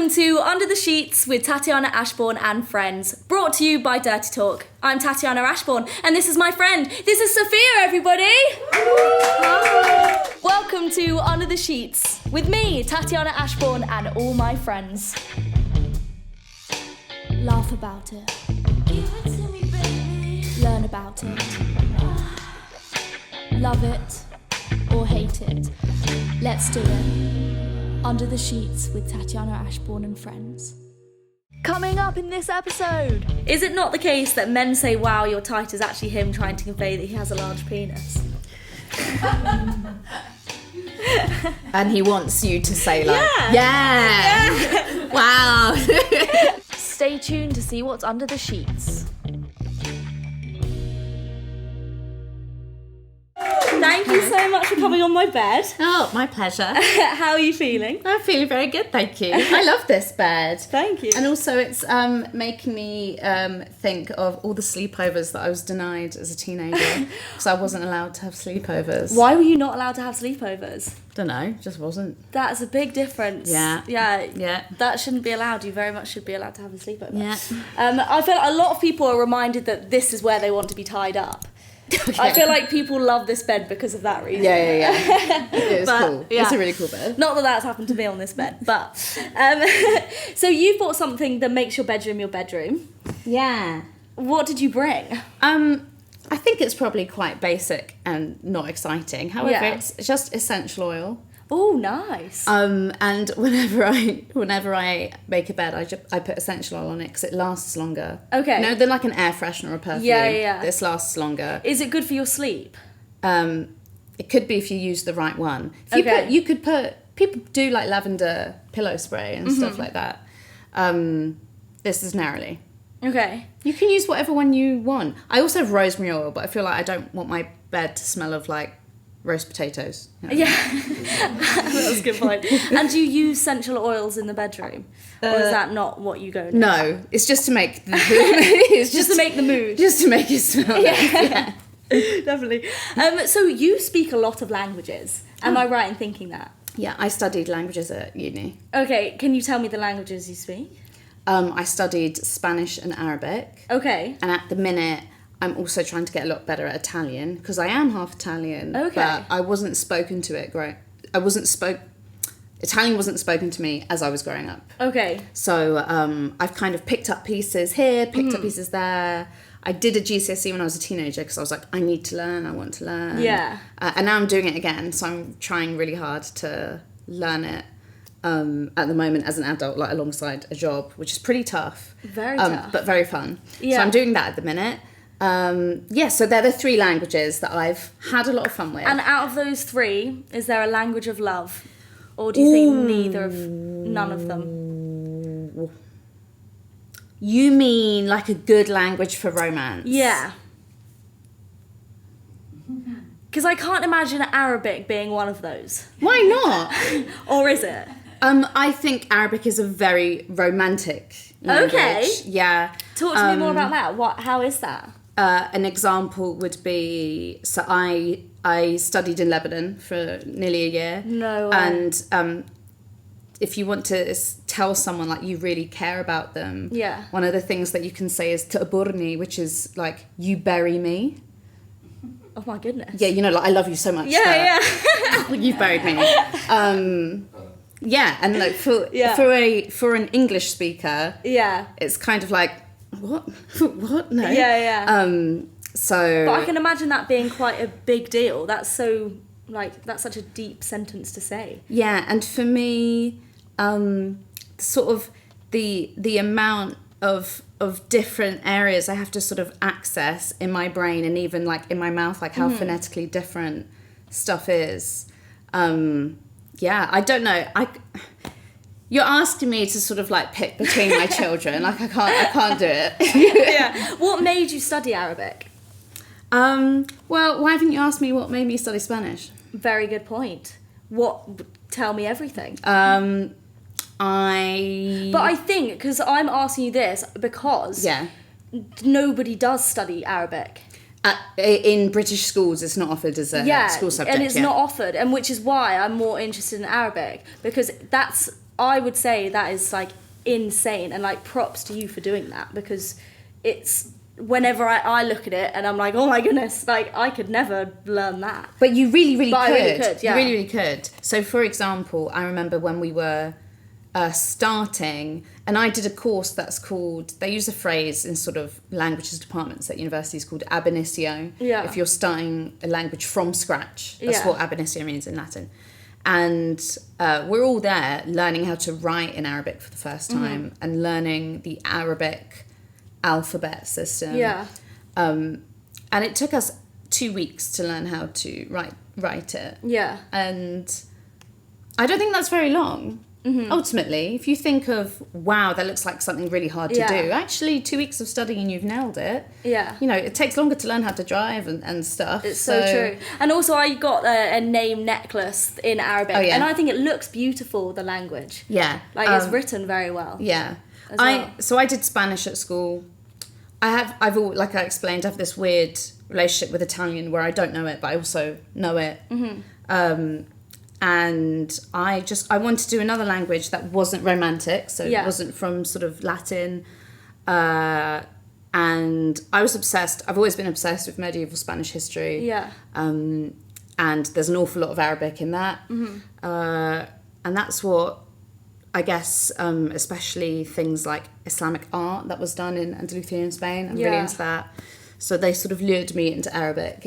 Welcome to Under the Sheets with Tatiana Ashbourne and friends, brought to you by Dirty Talk. I'm Tatiana Ashbourne, and this is my friend. This is Sophia, everybody. Hi. Welcome to Under the Sheets with me, Tatiana Ashbourne, and all my friends. Laugh about it. Give it to me, baby. Learn about it. Love it or hate it. Let's do it. Under the Sheets with Tatiana Ashbourne and friends. Coming up in this episode, is it not the case that men say, wow, you're tight, is actually him trying to convey that he has a large penis? And he wants you to say like, yeah. Wow. Stay tuned to see what's under the sheets. Thank you so much for coming on my bed. Oh, my pleasure. How are you feeling? I'm feeling very good, thank you. I love this bed. Thank you. And also it's making me think of all the sleepovers that I was denied as a teenager because I wasn't allowed to have sleepovers. Why were you not allowed to have sleepovers? Don't know, just wasn't. That's a big difference. Yeah. That shouldn't be allowed. You very much should be allowed to have a sleepover. Yeah. I feel like a lot of people are reminded that this is where they want to be tied up. Okay. I feel like people love this bed because of that reason. Yeah. It was cool. Yeah. It's a really cool bed. Not that that's happened to me on this bed, but... so you've bought something that makes your bedroom your bedroom. Yeah. What did you bring? I think it's probably quite basic and not exciting. However, it's just essential oil. Oh, nice. And whenever I make a bed, I put essential oil on it because it lasts longer. Okay. Than like an air freshener or a perfume. Yeah. This lasts longer. Is it good for your sleep? It could be if you use the right one. People do like lavender pillow spray and stuff like that. This is narrowly. Okay. You can use whatever one you want. I also have rosemary oil, but I feel like I don't want my bed to smell of like roast potatoes. You know? Yeah, that's a good point. And do you use essential oils in the bedroom? Or is that not what you go to? No, it's just to make the it's just to make the mood. Just to make it smell nice. Yeah. Definitely. So you speak a lot of languages. Am I right in thinking that? Yeah, I studied languages at uni. Okay, can you tell me the languages you speak? I studied Spanish and Arabic. Okay. And at the minute, I'm also trying to get a lot better at Italian because I am half Italian. Okay. But I wasn't spoken to it Italian wasn't spoken to me as I was growing up. Okay. So I've kind of picked up pieces here, picked up pieces there. I did a GCSE when I was a teenager because I was like, I need to learn, I want to learn. Yeah. And now I'm doing it again, so I'm trying really hard to learn it at the moment as an adult, like alongside a job, which is pretty tough. Very tough. But very fun. Yeah. So I'm doing that at the minute. So they're the three languages that I've had a lot of fun with. And out of those three, is there a language of love? Or do you think none of them? You mean like a good language for romance? Yeah. Because I can't imagine Arabic being one of those. Why not? Or is it? I think Arabic is a very romantic language. Okay. Yeah. Talk to me more about that. How is that? An example would be, so I studied in Lebanon for nearly a year. No way. And if you want to tell someone like you really care about them, one of the things that you can say is ta'burni, which is like, you bury me. Oh my goodness. Yeah, you know, like I love you so much. Yeah. You've buried me. And like for an English speaker, it's kind of like, what? No. Yeah. So. But I can imagine that being quite a big deal. That's such a deep sentence to say. Yeah, and for me, sort of the amount of different areas I have to sort of access in my brain and even like in my mouth, like how phonetically different stuff is. I don't know. You're asking me to sort of like pick between my children. Like I can't do it. Yeah. What made you study Arabic? Well, why haven't you asked me what made me study Spanish? Very good point. Tell me everything. But I think, because I'm asking you this because nobody does study Arabic. In British schools, it's not offered as a school subject. And it's not offered, and which is why I'm more interested in Arabic, because I would say that is like insane, and like props to you for doing that, because it's whenever I look at it and I'm like, oh my goodness, like I could never learn that. But you really could. I really could, yeah. You really could. So for example, I remember when we were starting, and I did a course that's called, they use a phrase in sort of languages departments at universities called ab initio. Yeah. If you're starting a language from scratch, that's what ab initio means in Latin. And we're all there learning how to write in Arabic for the first time, and learning the Arabic alphabet system. Yeah. And it took us 2 weeks to learn how to write it. Yeah. And I don't think that's very long. Ultimately, if you think of, wow, that looks like something really hard to do, actually 2 weeks of studying and you've nailed it. Yeah. You know, it takes longer to learn how to drive and stuff. It's so true. And also I got a name necklace in Arabic, and I think it looks beautiful, the language. Yeah. Like it's written very well. Yeah. Well. So I did Spanish at school. I've all, like I explained, I have this weird relationship with Italian where I don't know it, but I also know it. And I wanted to do another language that wasn't romantic, so it wasn't from sort of Latin. And I was obsessed. I've always been obsessed with medieval Spanish history. Yeah. And there's an awful lot of Arabic in that. And that's what, I guess, especially things like Islamic art that was done in Andalusia, Spain. I'm really into that. So they sort of lured me into Arabic.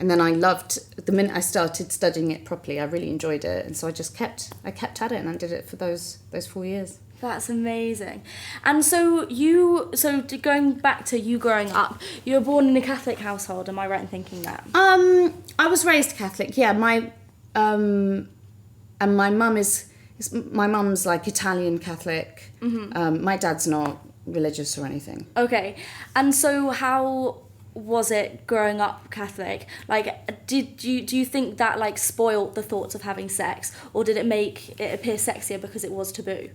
And then I loved, the minute I started studying it properly, I really enjoyed it. And so I kept at it, and I did it for those 4 years. That's amazing. And so going back to you growing up, you were born in a Catholic household, am I right in thinking that? I was raised Catholic, yeah. And my mum my mum's like Italian Catholic. My dad's not religious or anything. Okay. And so how was it growing up Catholic? Like, do you think that like spoiled the thoughts of having sex, or did it make it appear sexier because it was taboo?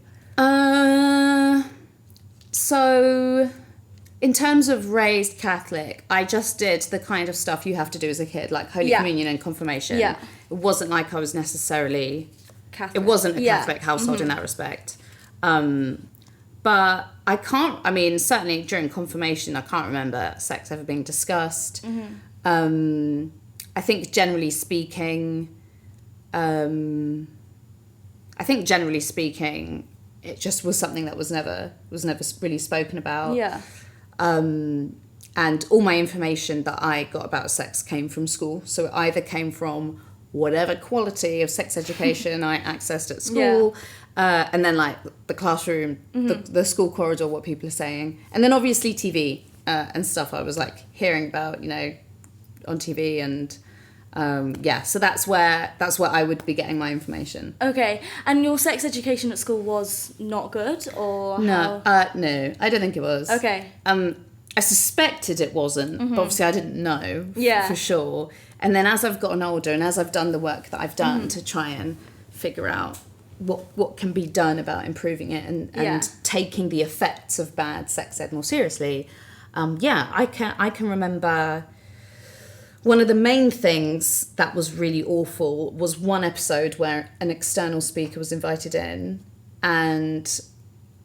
So in terms of raised Catholic, I just did the kind of stuff you have to do as a kid, like Holy Communion and confirmation. Yeah. It wasn't like I was necessarily Catholic. It wasn't a Catholic household in that respect. But certainly during confirmation, I can't remember sex ever being discussed. I think generally speaking, it just was something that was never really spoken about. Yeah. And all my information that I got about sex came from school. So it either came from whatever quality of sex education I accessed at school, and then like the classroom, the school corridor, what people are saying, and then obviously TV and stuff I was like hearing about, you know, on TV, and so that's where I would be getting my information. Okay, and your sex education at school was not good, or no? No, I don't think it was. Okay. I suspected it wasn't, but obviously I didn't know for sure. And then as I've gotten older and as I've done the work that I've done to try and figure out what can be done about improving it and taking the effects of bad sex ed more seriously, I can remember one of the main things that was really awful was one episode where an external speaker was invited in, and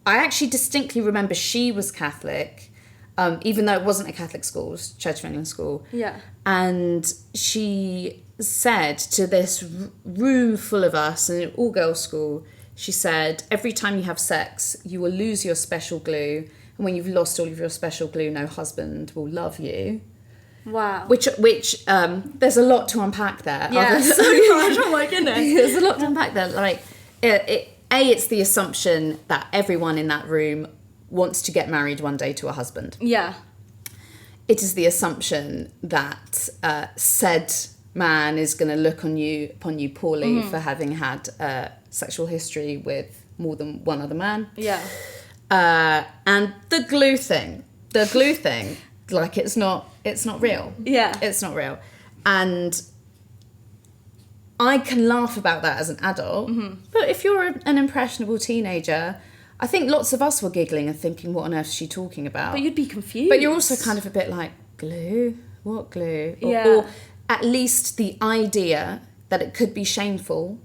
I actually distinctly remember she was Catholic, even though it wasn't a Catholic school, it was Church of England school. Yeah. And she said to this room full of us, and an all-girls school, she said, every time you have sex, you will lose your special glue. And when you've lost all of your special glue, no husband will love you. Wow. Which there's a lot to unpack there. Yeah, so much. Oh my goodness. There's a lot to unpack there. Like, it's the assumption that everyone in that room wants to get married one day to a husband. Yeah. It is the assumption that said man is going to look upon you poorly for having had sexual history with more than one other man. Yeah. And the glue thing, like it's not real. Yeah. It's not real. And I can laugh about that as an adult, but if you're an impressionable teenager, I think lots of us were giggling and thinking, what on earth is she talking about? But you'd be confused. But you're also kind of a bit like, glue? What glue? Or at least the idea that it could be shameful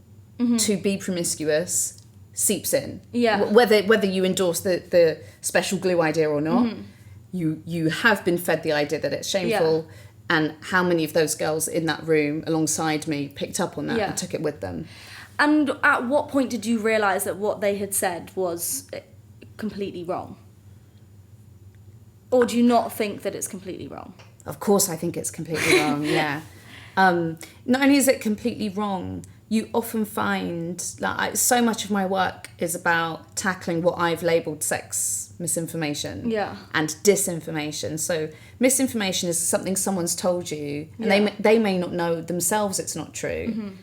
to be promiscuous seeps in. Yeah. Whether you endorse the special glue idea or not, you have been fed the idea that it's shameful. Yeah. And how many of those girls in that room alongside me picked up on that and took it with them? And at what point did you realise that what they had said was completely wrong? Or do you not think that it's completely wrong? Of course I think it's completely wrong, yeah. Not only is it completely wrong, you often find, like, so much of my work is about tackling what I've labelled sex misinformation and disinformation. So misinformation is something someone's told you, and they may not know themselves it's not true,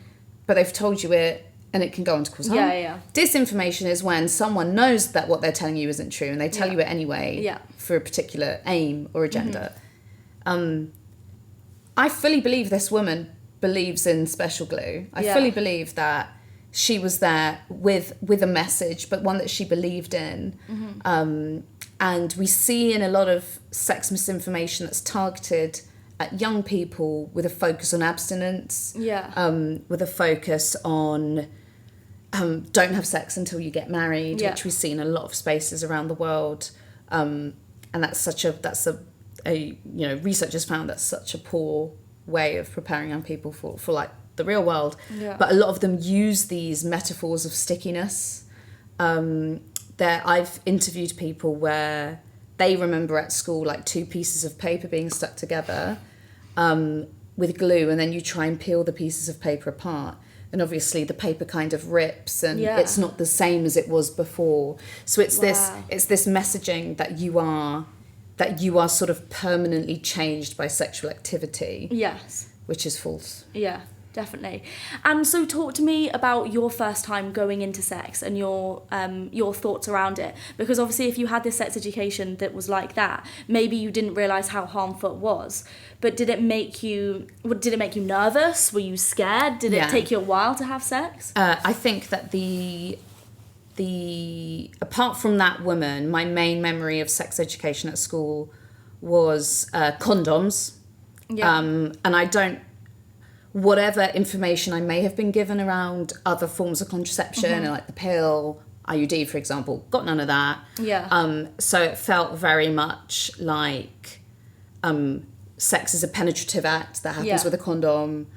but they've told you it, and it can go on to cause harm. Disinformation is when someone knows that what they're telling you isn't true, and they tell you it anyway for a particular aim or agenda. I fully believe this woman believes in special glue. I fully believe that she was there with a message, but one that she believed in. And we see in a lot of sex misinformation that's targeted at young people with a focus on abstinence, with a focus on don't have sex until you get married, which we see in a lot of spaces around the world. And that's research has found that's such a poor way of preparing young people for like the real world. But a lot of them use these metaphors of stickiness. I've interviewed people where they remember at school like two pieces of paper being stuck together with glue, and then you try and peel the pieces of paper apart, and obviously the paper kind of rips, and it's not the same as it was before. So it's this messaging that you are sort of permanently changed by sexual activity. Yes. Which is false. Yeah, definitely. And so talk to me about your first time going into sex and your thoughts around it. Because obviously if you had this sex education that was like that, maybe you didn't realise how harmful it was. But did it make you nervous? Were you scared? Did it take you a while to have sex? I think that apart from that woman, my main memory of sex education at school was condoms. And whatever information I may have been given around other forms of contraception, like the pill, IUD, for example, got none of that. So it felt very much like sex is a penetrative act that happens with a condom.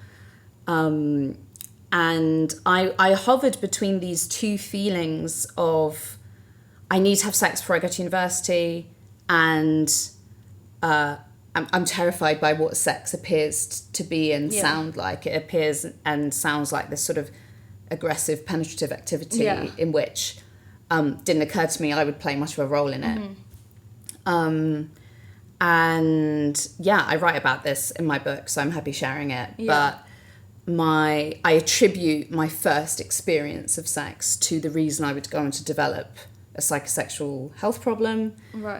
And I hovered between these two feelings of I need to have sex before I go to university, and I'm terrified by what sex appears to be and sound like. It appears and sounds like this sort of aggressive, penetrative activity in which didn't occur to me I would play much of a role in it. And I write about this in my book, so I'm happy sharing it. But I attribute my first experience of sex to the reason I would go on to develop a psychosexual health problem,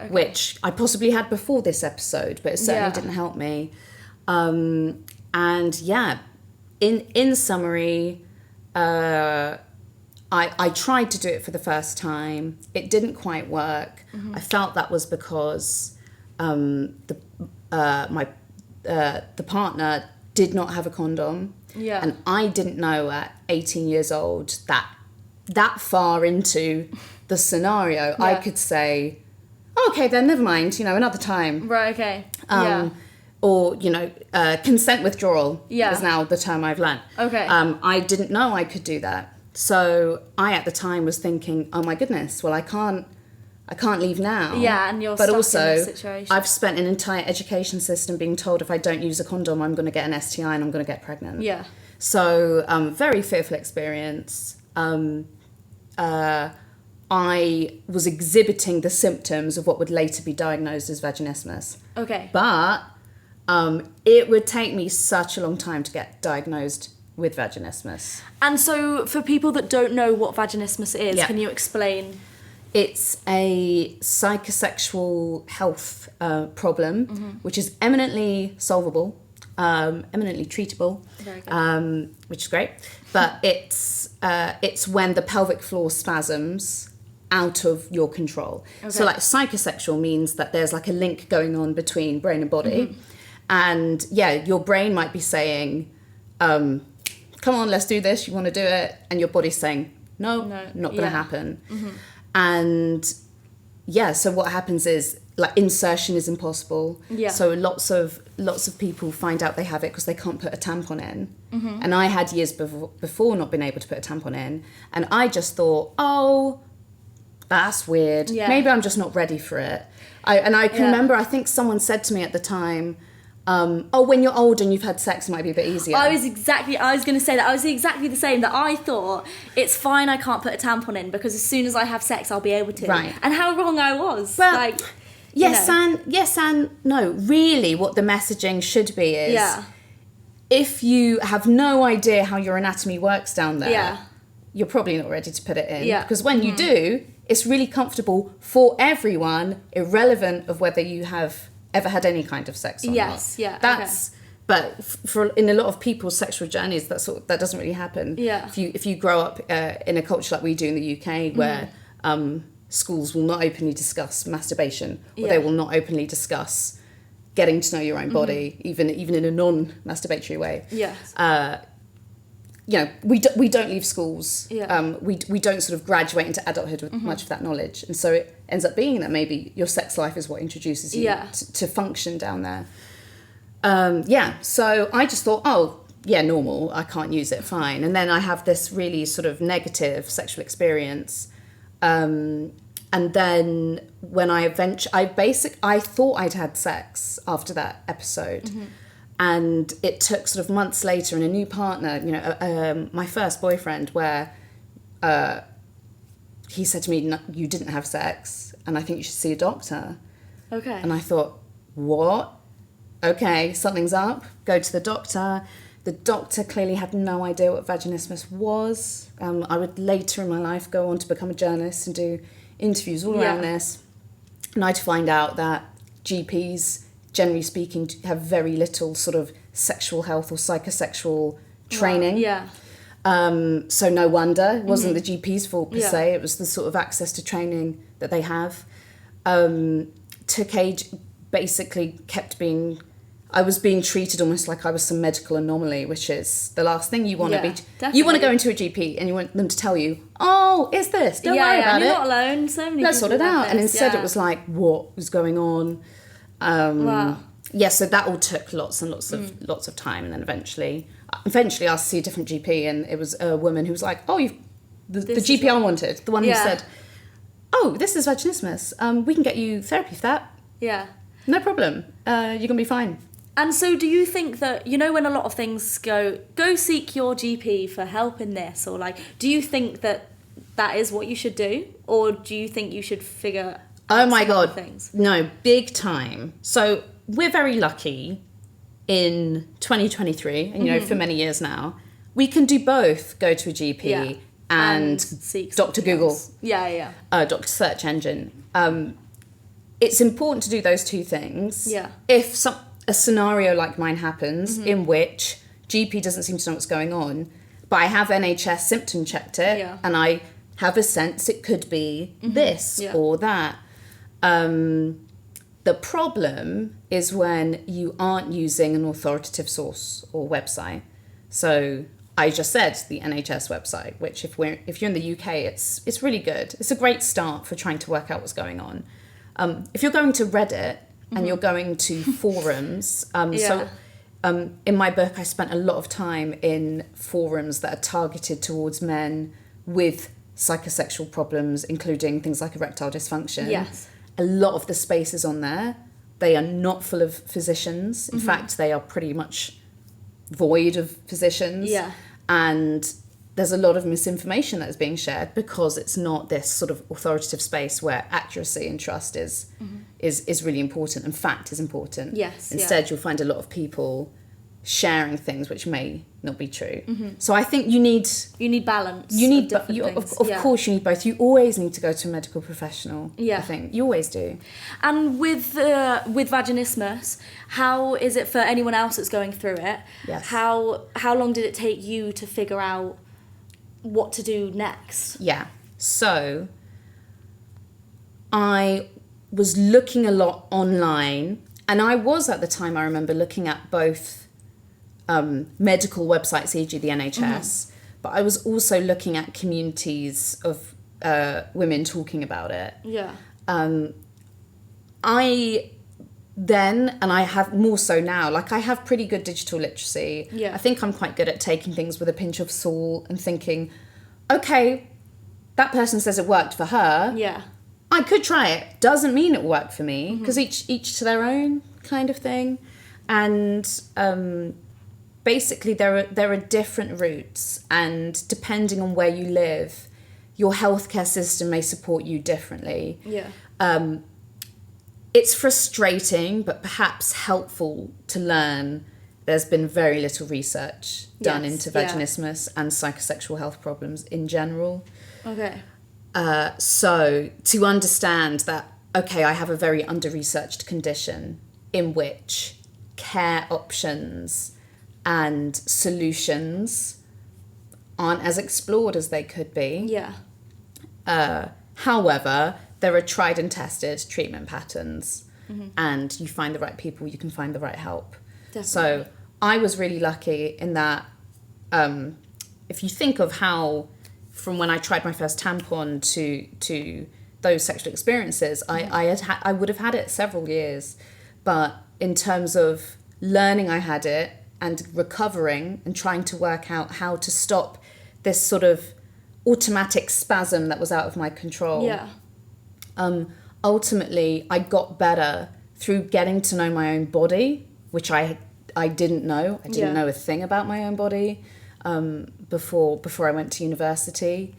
which I possibly had before this episode, but it certainly didn't help me. In summary, I tried to do it for the first time. It didn't quite work. I felt that was because the partner did not have a condom. And I didn't know at 18 years old that far into the scenario I could say, okay, then never mind, another time. Right, okay. Or, consent withdrawal is now the term I've learned. Okay. I didn't know I could do that. So I, at the time, was thinking, oh my goodness, well, I can't leave now. Yeah, and you're but stuck also, in this situation. I've spent an entire education system being told if I don't use a condom, I'm going to get an STI and I'm going to get pregnant. Yeah. So, very fearful experience. I was exhibiting the symptoms of what would later be diagnosed as vaginismus. Okay. But it would take me such a long time to get diagnosed with vaginismus. And so for people that don't know what vaginismus is, can you explain? It's a psychosexual health problem, which is eminently solvable, eminently treatable, which is great. But it's when the pelvic floor spasms out of your control. Okay. So like psychosexual means that there's like a link going on between brain and body. And your brain might be saying, come on, let's do this. You want to do it? And your body's saying, no, not going to happen. And yeah, so what happens is like insertion is impossible. Yeah. So lots of people find out they have it because they can't put a tampon in. And I had years before not been able to put a tampon in. And I just thought, oh, that's weird. Yeah. Maybe I'm just not ready for it. I can remember, I think someone said to me at the time, oh, when you're older and you've had sex, it might be a bit easier. I was going to say that. I was exactly the same, that I thought, it's fine I can't put a tampon in because as soon as I have sex, I'll be able to. Right. And how wrong I was. Well, like, yes and no. Really, what the messaging should be is, if you have no idea how your anatomy works down there, you're probably not ready to put it in. Yeah. Because when you do, it's really comfortable for everyone, irrelevant of whether you have ever had any kind of sex or not. That's but for in a lot of people's sexual journeys, that doesn't really happen. If you grow up in a culture like we do in the UK, where schools will not openly discuss masturbation, or they will not openly discuss getting to know your own body, even in a non-masturbatory way. You know, we don't leave schools. We don't sort of graduate into adulthood with much of that knowledge, and so it ends up being that maybe your sex life is what introduces you to function down there. So I just thought, oh yeah, normal, I can't use it, fine. And then I have this really sort of negative sexual experience, and then when I thought I'd had sex after that episode. And it took sort of months later and a new partner, you know, my first boyfriend, where he said to me, no, you didn't have sex and I think you should see a doctor. Okay. And I thought, what? Okay, something's up. Go to the doctor. The doctor clearly had no idea what vaginismus was. I would later in my life go on to become a journalist and do interviews all around this. And I'd find out that GPs, generally speaking, have very little sort of sexual health or psychosexual training. So no wonder it wasn't the GP's fault per se. It was the sort of access to training that they have. Took age, basically I was being treated almost like I was some medical anomaly, which is the last thing you want to be. Definitely. You want to go into a GP and you want them to tell you, oh, it's this, don't worry about it. You're not alone. So many Let's people sort it out. this. And instead it was like, what was going on? So that all took lots and lots of time, and then eventually I asked to see a different GP, and it was a woman who was like, "Oh, the GP I wanted, the one who said, oh, this is vaginismus. We can get you therapy for that. No problem. You're gonna be fine." And so, do you think that, you know, when a lot of things go seek your GP for help in this, or like, do you think that is what you should do, or do you think you should figure out Oh my God, things? No, big time. So we're very lucky in 2023, and you know, for many years now, we can do both, go to a GP and seek Dr. Google. Dr. Search Engine. It's important to do those two things. If a scenario like mine happens in which GP doesn't seem to know what's going on, but I have NHS symptom checked it, and I have a sense it could be this or that. The problem is when you aren't using an authoritative source or website. So I just said the NHS website, which if you're in the UK, it's really good. It's a great start for trying to work out what's going on. If you're going to Reddit and you're going to forums, in my book I spent a lot of time in forums that are targeted towards men with psychosexual problems, including things like erectile dysfunction. A lot of the spaces on there, they are not full of physicians. In fact, they are pretty much void of physicians. And there's a lot of misinformation that is being shared because it's not this sort of authoritative space where accuracy and trust is really important, and fact is important. Instead, you'll find a lot of people sharing things which may not be true. So I think you need balance. Of course you need both. You always need to go to a medical professional. I think you always do. And with vaginismus, how is it for anyone else that's going through it? How long did it take you to figure out what to do next? So I was looking a lot online, and I was at the time, I remember looking at both medical websites, e.g. the NHS, but I was also looking at communities of women talking about it. Yeah. I then, and I have more so now, like I have pretty good digital literacy. Yeah. I think I'm quite good at taking things with a pinch of salt and thinking, okay, that person says it worked for her. Yeah. I could try it. Doesn't mean it worked for me, because each to their own kind of thing. And basically there are different routes, and depending on where you live, your healthcare system may support you differently. Yeah. It's frustrating, but perhaps helpful to learn. There's been very little research done into vaginismus and psychosexual health problems in general. Okay. So to understand that, okay, I have a very under-researched condition in which care options and solutions aren't as explored as they could be. Yeah. However, there are tried and tested treatment patterns, and you find the right people, you can find the right help. Definitely. So I was really lucky in that, if you think of how, from when I tried my first tampon to those sexual experiences, I would have had it several years, but in terms of learning I had it and recovering and trying to work out how to stop this sort of automatic spasm that was out of my control. Yeah. Ultimately, I got better through getting to know my own body, which I didn't know. I didn't know a thing about my own body before I went to university,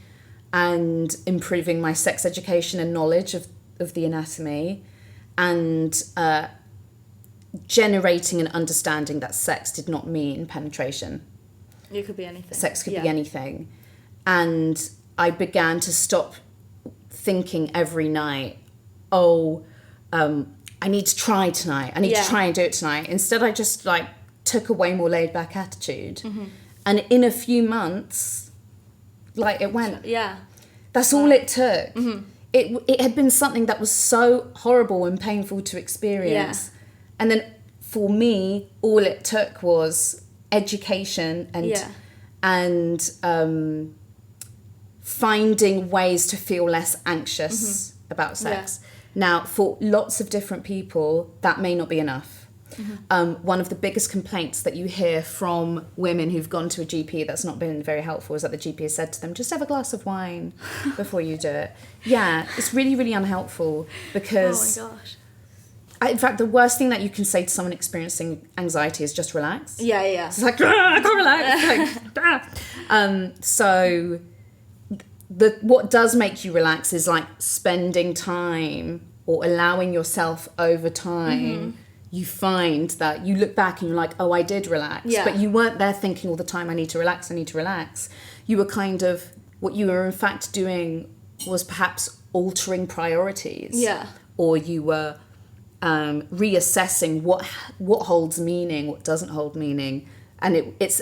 and improving my sex education and knowledge of the anatomy, and generating an understanding that sex did not mean penetration. It could be anything. Sex could be anything. And I began to stop thinking every night, I need to try tonight. I need to try and do it tonight. Instead, I just like took a way more laid back attitude. And in a few months, like it went. Yeah. That's all it took. It had been something that was so horrible and painful to experience. And then for me, all it took was education and finding ways to feel less anxious about sex. Now, for lots of different people, that may not be enough. One of the biggest complaints that you hear from women who've gone to a GP that's not been very helpful is that the GP has said to them, just have a glass of wine before you do it. Yeah, it's really, really unhelpful, because... Oh my gosh. In fact, the worst thing that you can say to someone experiencing anxiety is just relax. Yeah, yeah. It's like, I can't relax. So what does make you relax is like spending time or allowing yourself over time. You find that you look back and you're like, oh, I did relax. Yeah. But you weren't there thinking all the time, I need to relax. You were kind of, what you were in fact doing was perhaps altering priorities. Yeah. Or you were reassessing what holds meaning, what doesn't hold meaning. And it's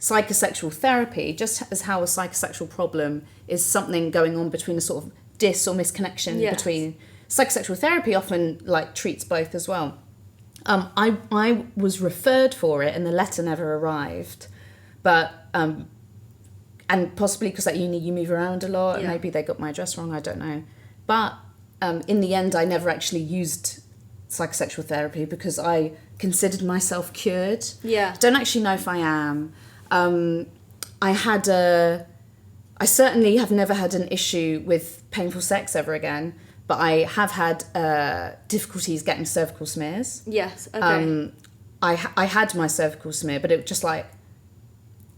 psychosexual therapy, just as how a psychosexual problem is something going on between a sort of dis or misconnection between. Psychosexual therapy often like treats both as well. I was referred for it and the letter never arrived, but and possibly because at uni you move around a lot, and maybe they got my address wrong, I don't know. But in the end, I never actually used psychosexual therapy because I considered myself cured. Yeah. Don't actually know if I am. I certainly have never had an issue with painful sex ever again, but I have had difficulties getting cervical smears. Yes, okay. I had my cervical smear, but it just like,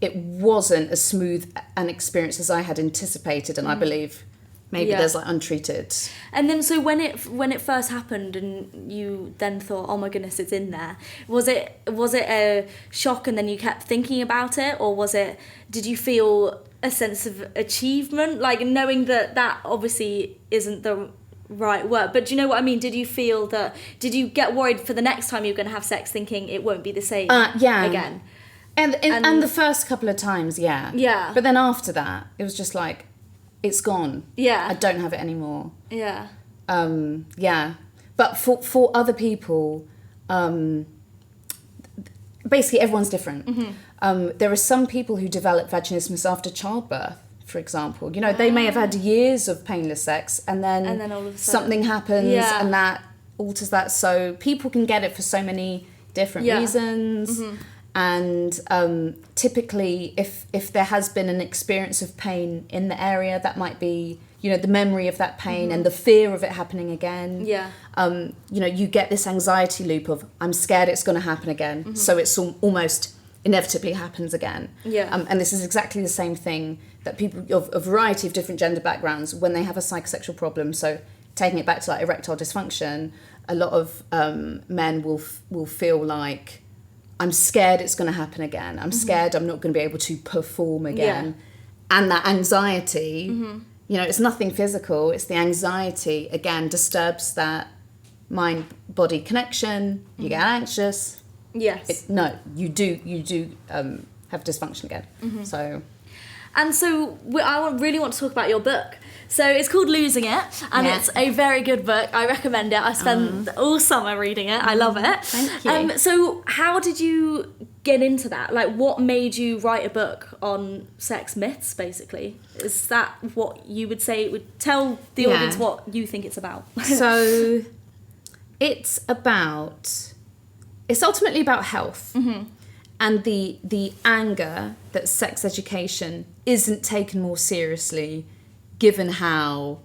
it wasn't as smooth an experience as I had anticipated, and I believe maybe there's like untreated. And then so when it first happened and you then thought, oh my goodness, it's in there, was it a shock and then you kept thinking about it, or did you feel a sense of achievement, like knowing that obviously isn't the right word, but do you know what I mean? Did you get worried for the next time you're going to have sex, thinking it won't be the same again? And the first couple of times, yeah. But then after that, it was just like, it's gone. Yeah. I don't have it anymore. Yeah. Yeah. But for other people, basically everyone's different. There are some people who develop vaginismus after childbirth, for example. You know, they may have had years of painless sex, and then all of a sudden, something happens, yeah. and that alters that. So people can get it for so many different reasons. And typically, if there has been an experience of pain in the area, that might be, you know, the memory of that pain and the fear of it happening again. Yeah. You know, you get this anxiety loop of, I'm scared it's going to happen again. So it's almost inevitably happens again. Yeah. And this is exactly the same thing that people of a variety of different gender backgrounds, when they have a psychosexual problem, so taking it back to like erectile dysfunction, a lot of men will feel like, I'm scared it's going to happen again. I'm scared I'm not going to be able to perform again. Yeah. And that anxiety, you know, it's nothing physical. It's the anxiety, again, disturbs that mind-body connection. You get anxious. Yes. You do have dysfunction again. So... And so I really want to talk about your book. So it's called Losing It, and it's a very good book. I recommend it. I spent all summer reading it. I love it. Thank you. So how did you get into that? Like, what made you write a book on sex myths, basically? Is that what you would say? It would tell the audience what you think it's about. So it's ultimately about health. And the anger that sex education isn't taken more seriously, given how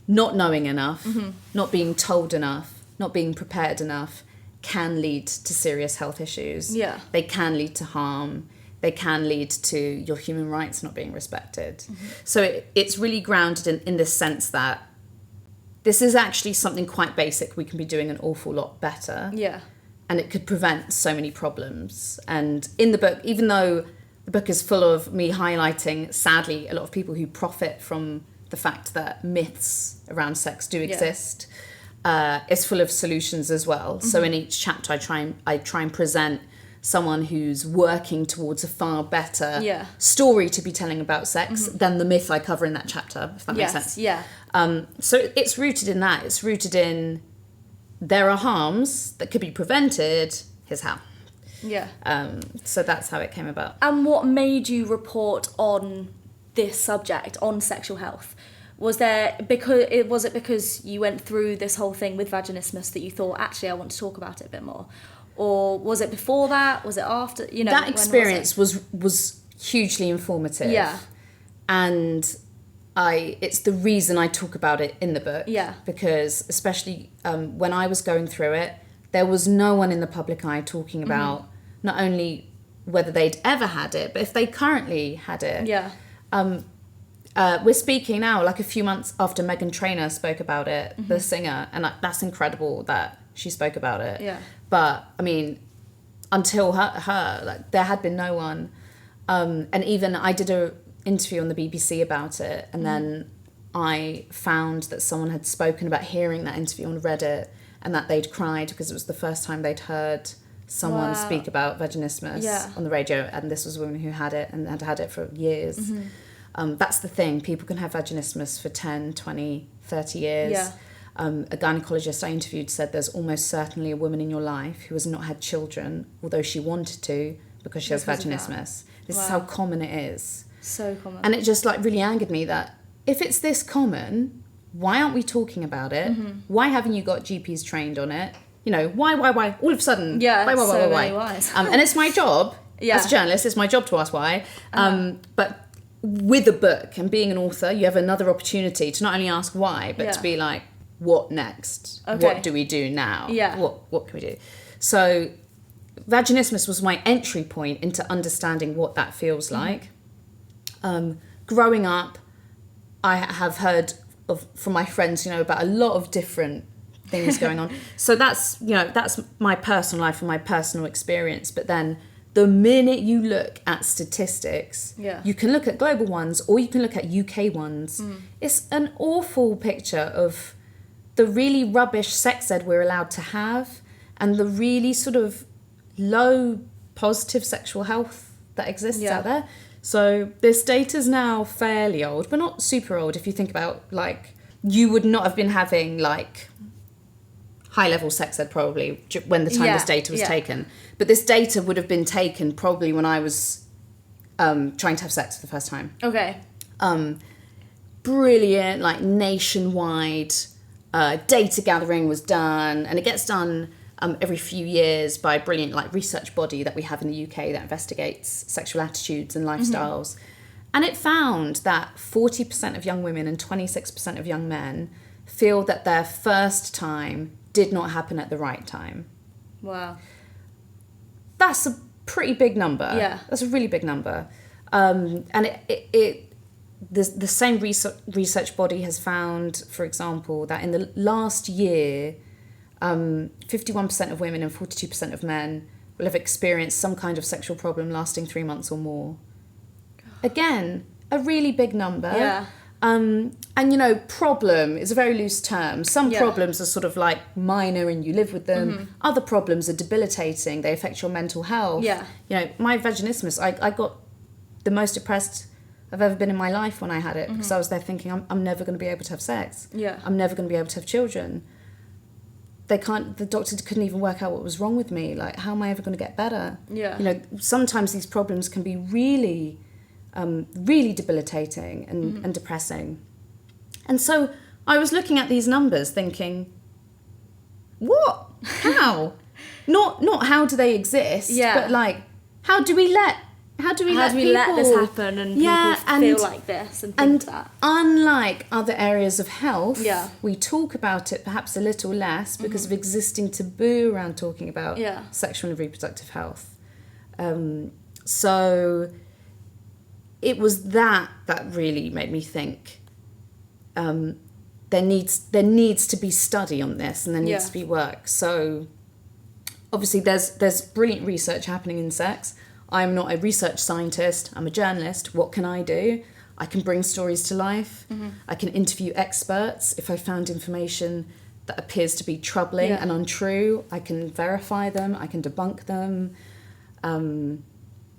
not knowing enough, not being told enough, not being prepared enough can lead to serious health issues. Yeah. They can lead to harm. They can lead to your human rights not being respected. So it's really grounded in this sense that this is actually something quite basic we can be doing an awful lot better. Yeah. And it could prevent so many problems. And in the book, even though the book is full of me highlighting, sadly, a lot of people who profit from the fact that myths around sex do exist, it's full of solutions as well. So in each chapter, I try and present someone who's working towards a far better story to be telling about sex than the myth I cover in that chapter, if that makes sense. Yeah. So it's rooted in that. It's rooted in... there are harms that could be prevented, here's how. Yeah. So that's how it came about. And what made you report on this subject, on sexual health? Was it because you went through this whole thing with vaginismus that you thought, actually, I want to talk about it a bit more? Or was it before that? Was it after? You know, that experience was hugely informative. Yeah. And it's the reason I talk about it in the book. Yeah. Because especially when I was going through it, there was no one in the public eye talking about not only whether they'd ever had it, but if they currently had it. Yeah. We're speaking now, like a few months after Meghan Trainor spoke about it, the singer, and that's incredible that she spoke about it. Yeah. But I mean, until her, like there had been no one, and even I did a interview on the BBC about it, and then I found that someone had spoken about hearing that interview on Reddit and that they'd cried because it was the first time they'd heard someone speak about vaginismus on the radio, and this was a woman who had it and had had it for years. That's the thing, people can have vaginismus for 10, 20, 30 years. Yeah. A gynecologist I interviewed said there's almost certainly a woman in your life who has not had children, although she wanted to, because she has vaginismus. This is how common it is. So common. And it just like really angered me that if it's this common, why aren't we talking about it? Why haven't you got GPs trained on it? You know, why? All of a sudden, why? And it's my job as a journalist, it's my job to ask why. But with a book and being an author, you have another opportunity to not only ask why, but to be like, what next? Okay. What do we do now? Yeah. What can we do? So vaginismus was my entry point into understanding what that feels like. Growing up, I have heard from my friends, about a lot of different things going on. So that's my personal life and my personal experience. But then the minute you look at statistics, you can look at global ones or you can look at UK ones. It's an awful picture of the really rubbish sex ed we're allowed to have and the really sort of low positive sexual health that exists out there. So this data's now fairly old, but not super old if you think about, like, you would not have been having, like, high-level sex ed probably when the time this data was Yeah. taken. But this data would have been taken probably when I was trying to have sex for the first time. Okay. Brilliant, like nationwide data gathering was done, and it gets done every few years by a brilliant like research body that we have in the UK that investigates sexual attitudes and lifestyles. And it found that 40% of young women and 26% of young men feel that their first time did not happen at the right time. Wow. That's a pretty big number. Yeah. That's a really big number. And the same research body has found, for example, that in the last year, 51% of women and 42% of men will have experienced some kind of sexual problem lasting 3 months or more. Again, a really big number. Yeah. And, you know, problem is a very loose term. Some Yeah. problems are sort of like minor and you live with them. Other problems are debilitating. They affect your mental health. Yeah. You know, my vaginismus, I got the most depressed I've ever been in my life when I had it, because I was there thinking, I'm never going to be able to have sex. Yeah. I'm never going to be able to have children. The doctor couldn't even work out what was wrong with me. Like, how am I ever going to get better? Yeah. You know, sometimes these problems can be really, really debilitating and depressing. And so I was looking at these numbers thinking, what? How? not how do they exist, but like, how do we let this happen and people feel like this and think that? Unlike other areas of health, Yeah. we talk about it perhaps a little less because of existing taboo around talking about sexual and reproductive health. So it was that really made me think there needs to be study on this, and there needs to be work. So obviously there's brilliant research happening in sex. I'm not a research scientist, I'm a journalist. What can I do? I can bring stories to life. I can interview experts. If I found information that appears to be troubling and untrue, I can verify them, I can debunk them.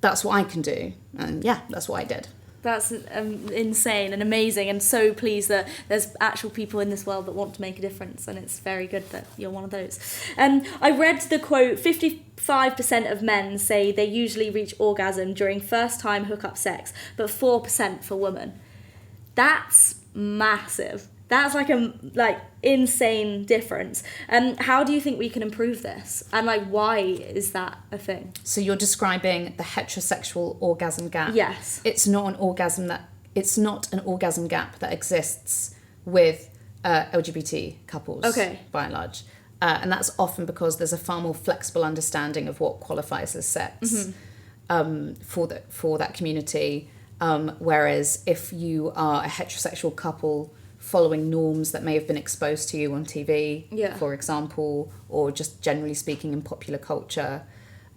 That's what I can do. And that's what I did. That's insane and amazing, and so pleased that there's actual people in this world that want to make a difference, and it's very good that you're one of those. I read the quote, 55% of men say they usually reach orgasm during first time hookup sex, but 4% for women. That's massive. That's like insane difference. How do you think we can improve this? And like, why is that a thing? So you're describing the heterosexual orgasm gap. Yes. It's not an orgasm gap that exists with LGBT couples. Okay. By and large. And that's often because there's a far more flexible understanding of what qualifies as sex for that community. Whereas if you are a heterosexual couple following norms that may have been exposed to you on TV, for example, or just generally speaking in popular culture,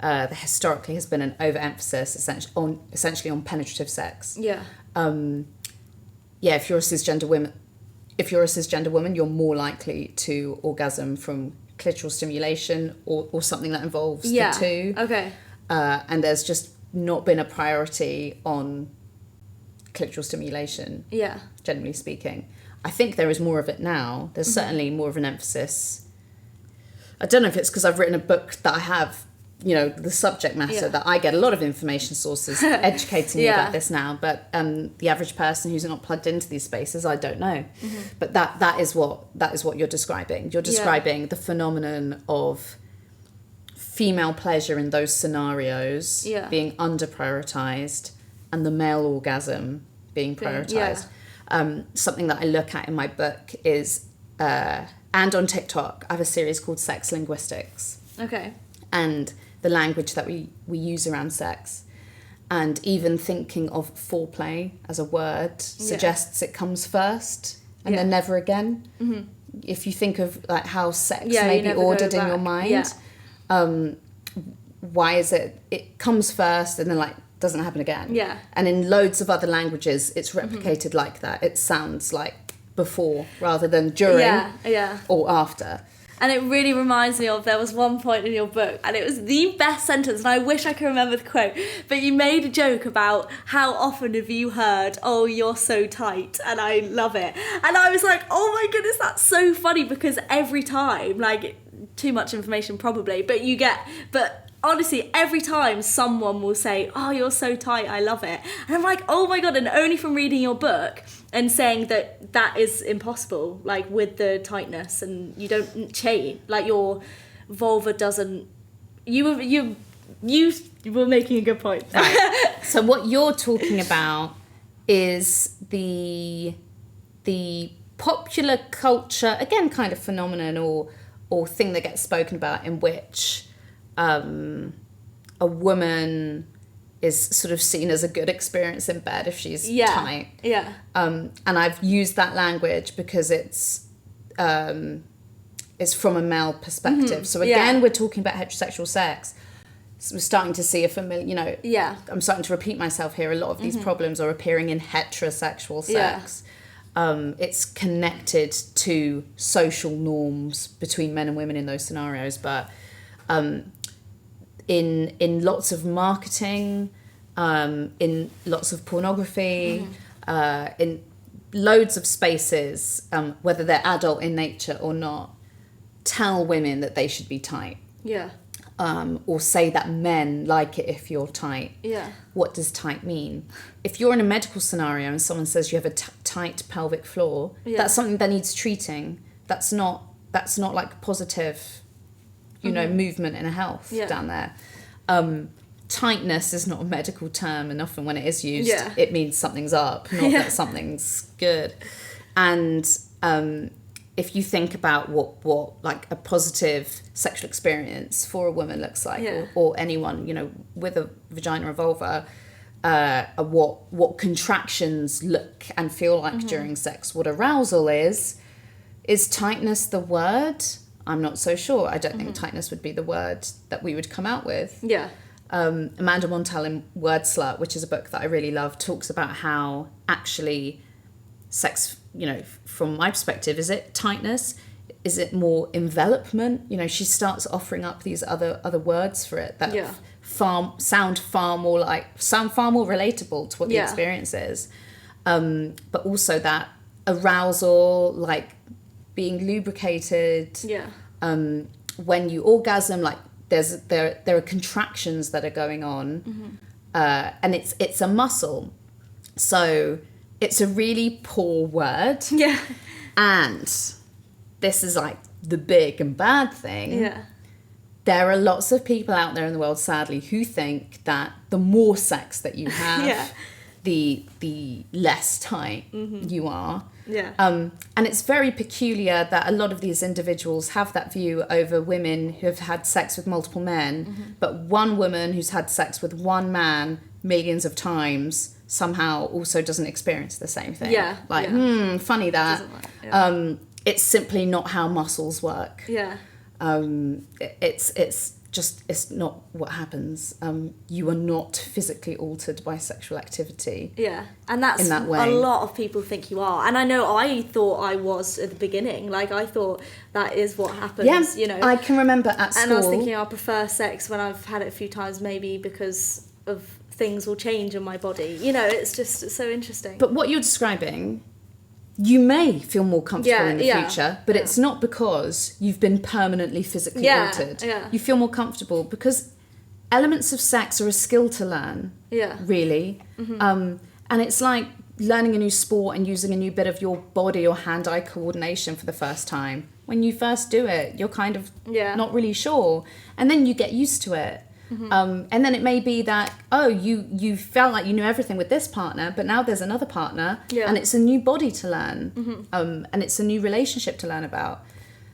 there historically has been an overemphasis essentially on penetrative sex. If you're a cisgender woman, you're more likely to orgasm from clitoral stimulation or something that involves the two. Okay. And there's just not been a priority on clitoral stimulation. Generally speaking. I think there is more of it now. There's certainly more of an emphasis. I don't know if it's because I've written a book that I have, you know, the subject matter, that I get a lot of information sources educating me about this now. But the average person who's not plugged into these spaces, I don't know. But that is what you're describing. You're describing the phenomenon of female pleasure in those scenarios being under-prioritized and the male orgasm being prioritized. Something that I look at in my book is, and on TikTok, I have a series called Sex Linguistics. Okay. And the language that we use around sex. And even thinking of foreplay as a word suggests it comes first and then never again. If you think of like how sex may be ordered in your mind, why is it comes first and then like doesn't happen again. And in loads of other languages, it's replicated like that. It sounds like before rather than during or after. And it really reminds me of, there was one point in your book, and it was the best sentence, and I wish I could remember the quote, but you made a joke about how often have you heard, "Oh, you're so tight," and I love it. And I was like, oh my goodness, that's so funny, because every time, like, too much information probably, but honestly, every time someone will say, "Oh, you're so tight, I love it," and I'm like, "Oh my god!" And only from reading your book and saying that is impossible, like with the tightness, and you don't change, like your vulva doesn't. You were making a good point. Right. So what you're talking about is the popular culture, again, kind of phenomenon or thing that gets spoken about, in which a woman is sort of seen as a good experience in bed if she's tight. Yeah. And I've used that language because it's from a male perspective. So again, we're talking about heterosexual sex. So we're starting to see a familiar, I'm starting to repeat myself here. A lot of these problems are appearing in heterosexual sex. It's connected to social norms between men and women in those scenarios, but in lots of marketing, in lots of pornography, in loads of spaces, whether they're adult in nature or not, tell women that they should be tight. Yeah. Or say that men like it if you're tight. Yeah. What does tight mean? If you're in a medical scenario and someone says you have a tight pelvic floor, that's something that needs treating. That's not like positive, movement and health down there. Tightness is not a medical term, and often when it is used, it means something's up, not that something's good. And if you think about what like a positive sexual experience for a woman looks like, or anyone, with a vagina or vulva, what contractions look and feel like during sex, what arousal is tightness the word? I'm not so sure. I don't think tightness would be the word that we would come out with. Yeah. Amanda Montell in Word Slut, which is a book that I really love, talks about how actually sex, from my perspective, is it tightness? Is it more envelopment? She starts offering up these other words for it that sound far more relatable to what the experience is. But also that arousal, like being lubricated. Yeah. When you orgasm, like there are contractions that are going on, and it's a muscle, so it's a really poor word. Yeah. And this is like the big and bad thing. Yeah. There are lots of people out there in the world, sadly, who think that the more sex that you have, the less tight you are. Yeah. And it's very peculiar that a lot of these individuals have that view over women who have had sex with multiple men, but one woman who's had sex with one man millions of times somehow also doesn't experience the same thing. Yeah. Like, funny that. It's simply not how muscles work. Yeah. It's not what happens. You are not physically altered by sexual activity. Yeah, and that's in that way. A lot of people think you are, and I know I thought I was at the beginning. Like I thought that is what happens. Yeah, I can remember at school. And I was thinking I prefer sex when I've had it a few times, maybe because of things will change in my body. It's just so interesting. But what you're describing, you may feel more comfortable in the future, but it's not because you've been permanently physically altered. Yeah. You feel more comfortable because elements of sex are a skill to learn, really. And it's like learning a new sport and using a new bit of your body or hand-eye coordination for the first time. When you first do it, you're kind of not really sure. And then you get used to it. And then it may be that, you felt like you knew everything with this partner, but now there's another partner, and it's a new body to learn, and it's a new relationship to learn about.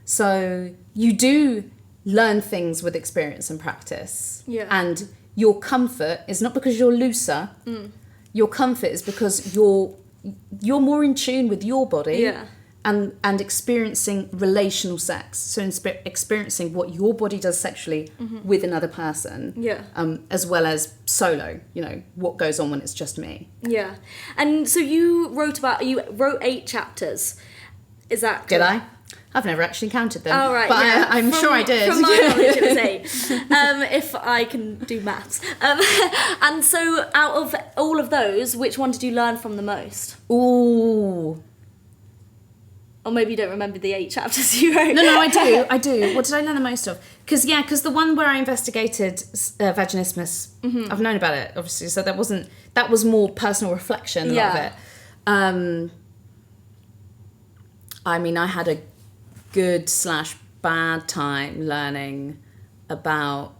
So you do learn things with experience and practice. Yeah. And your comfort is not because you're looser. Your comfort is because you're more in tune with your body. Yeah. And experiencing relational sex, so experiencing what your body does sexually with another person, as well as solo, what goes on when it's just me. Yeah. And so you wrote 8 chapters. Is that Did I? I've never actually counted them. Oh, right, but I'm sure I did. From my knowledge, it was 8. If I can do maths. And so out of all of those, which one did you learn from the most? Ooh. Or maybe you don't remember the 8 chapters you wrote. No, I do. What did I learn the most of? Because the one where I investigated vaginismus, I've known about it, obviously, so that was more personal reflection of it. I mean, I had a good/bad time learning about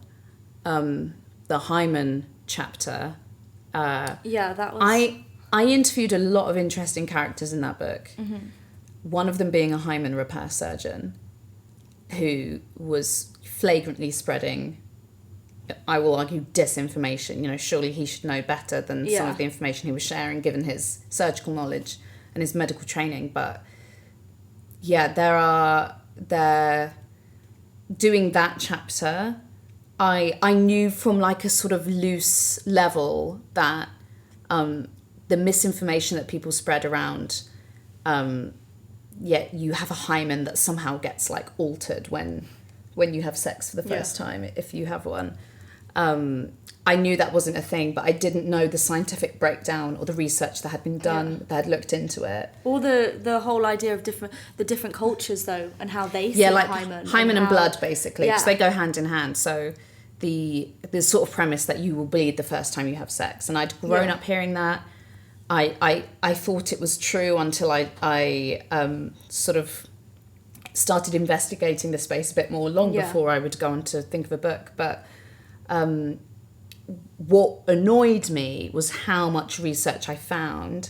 the hymen chapter. That was... I interviewed a lot of interesting characters in that book. One of them being a hymen repair surgeon who was flagrantly spreading, I will argue, disinformation. You know, surely he should know better than some of the information he was sharing, given his surgical knowledge and his medical training. But yeah, they're doing that chapter. I knew from like a sort of loose level that the misinformation that people spread around, you have a hymen that somehow gets like altered when you have sex for the first time, if you have one. I knew that wasn't a thing, but I didn't know the scientific breakdown or the research that had been done, that had looked into it. Or the whole idea of the different cultures, though, and how they see like hymen and blood, basically, because they go hand in hand. So the sort of premise that you will bleed the first time you have sex, and I'd grown up hearing that. I thought it was true until I sort of started investigating the space a bit more before I would go on to think of a book. But what annoyed me was how much research I found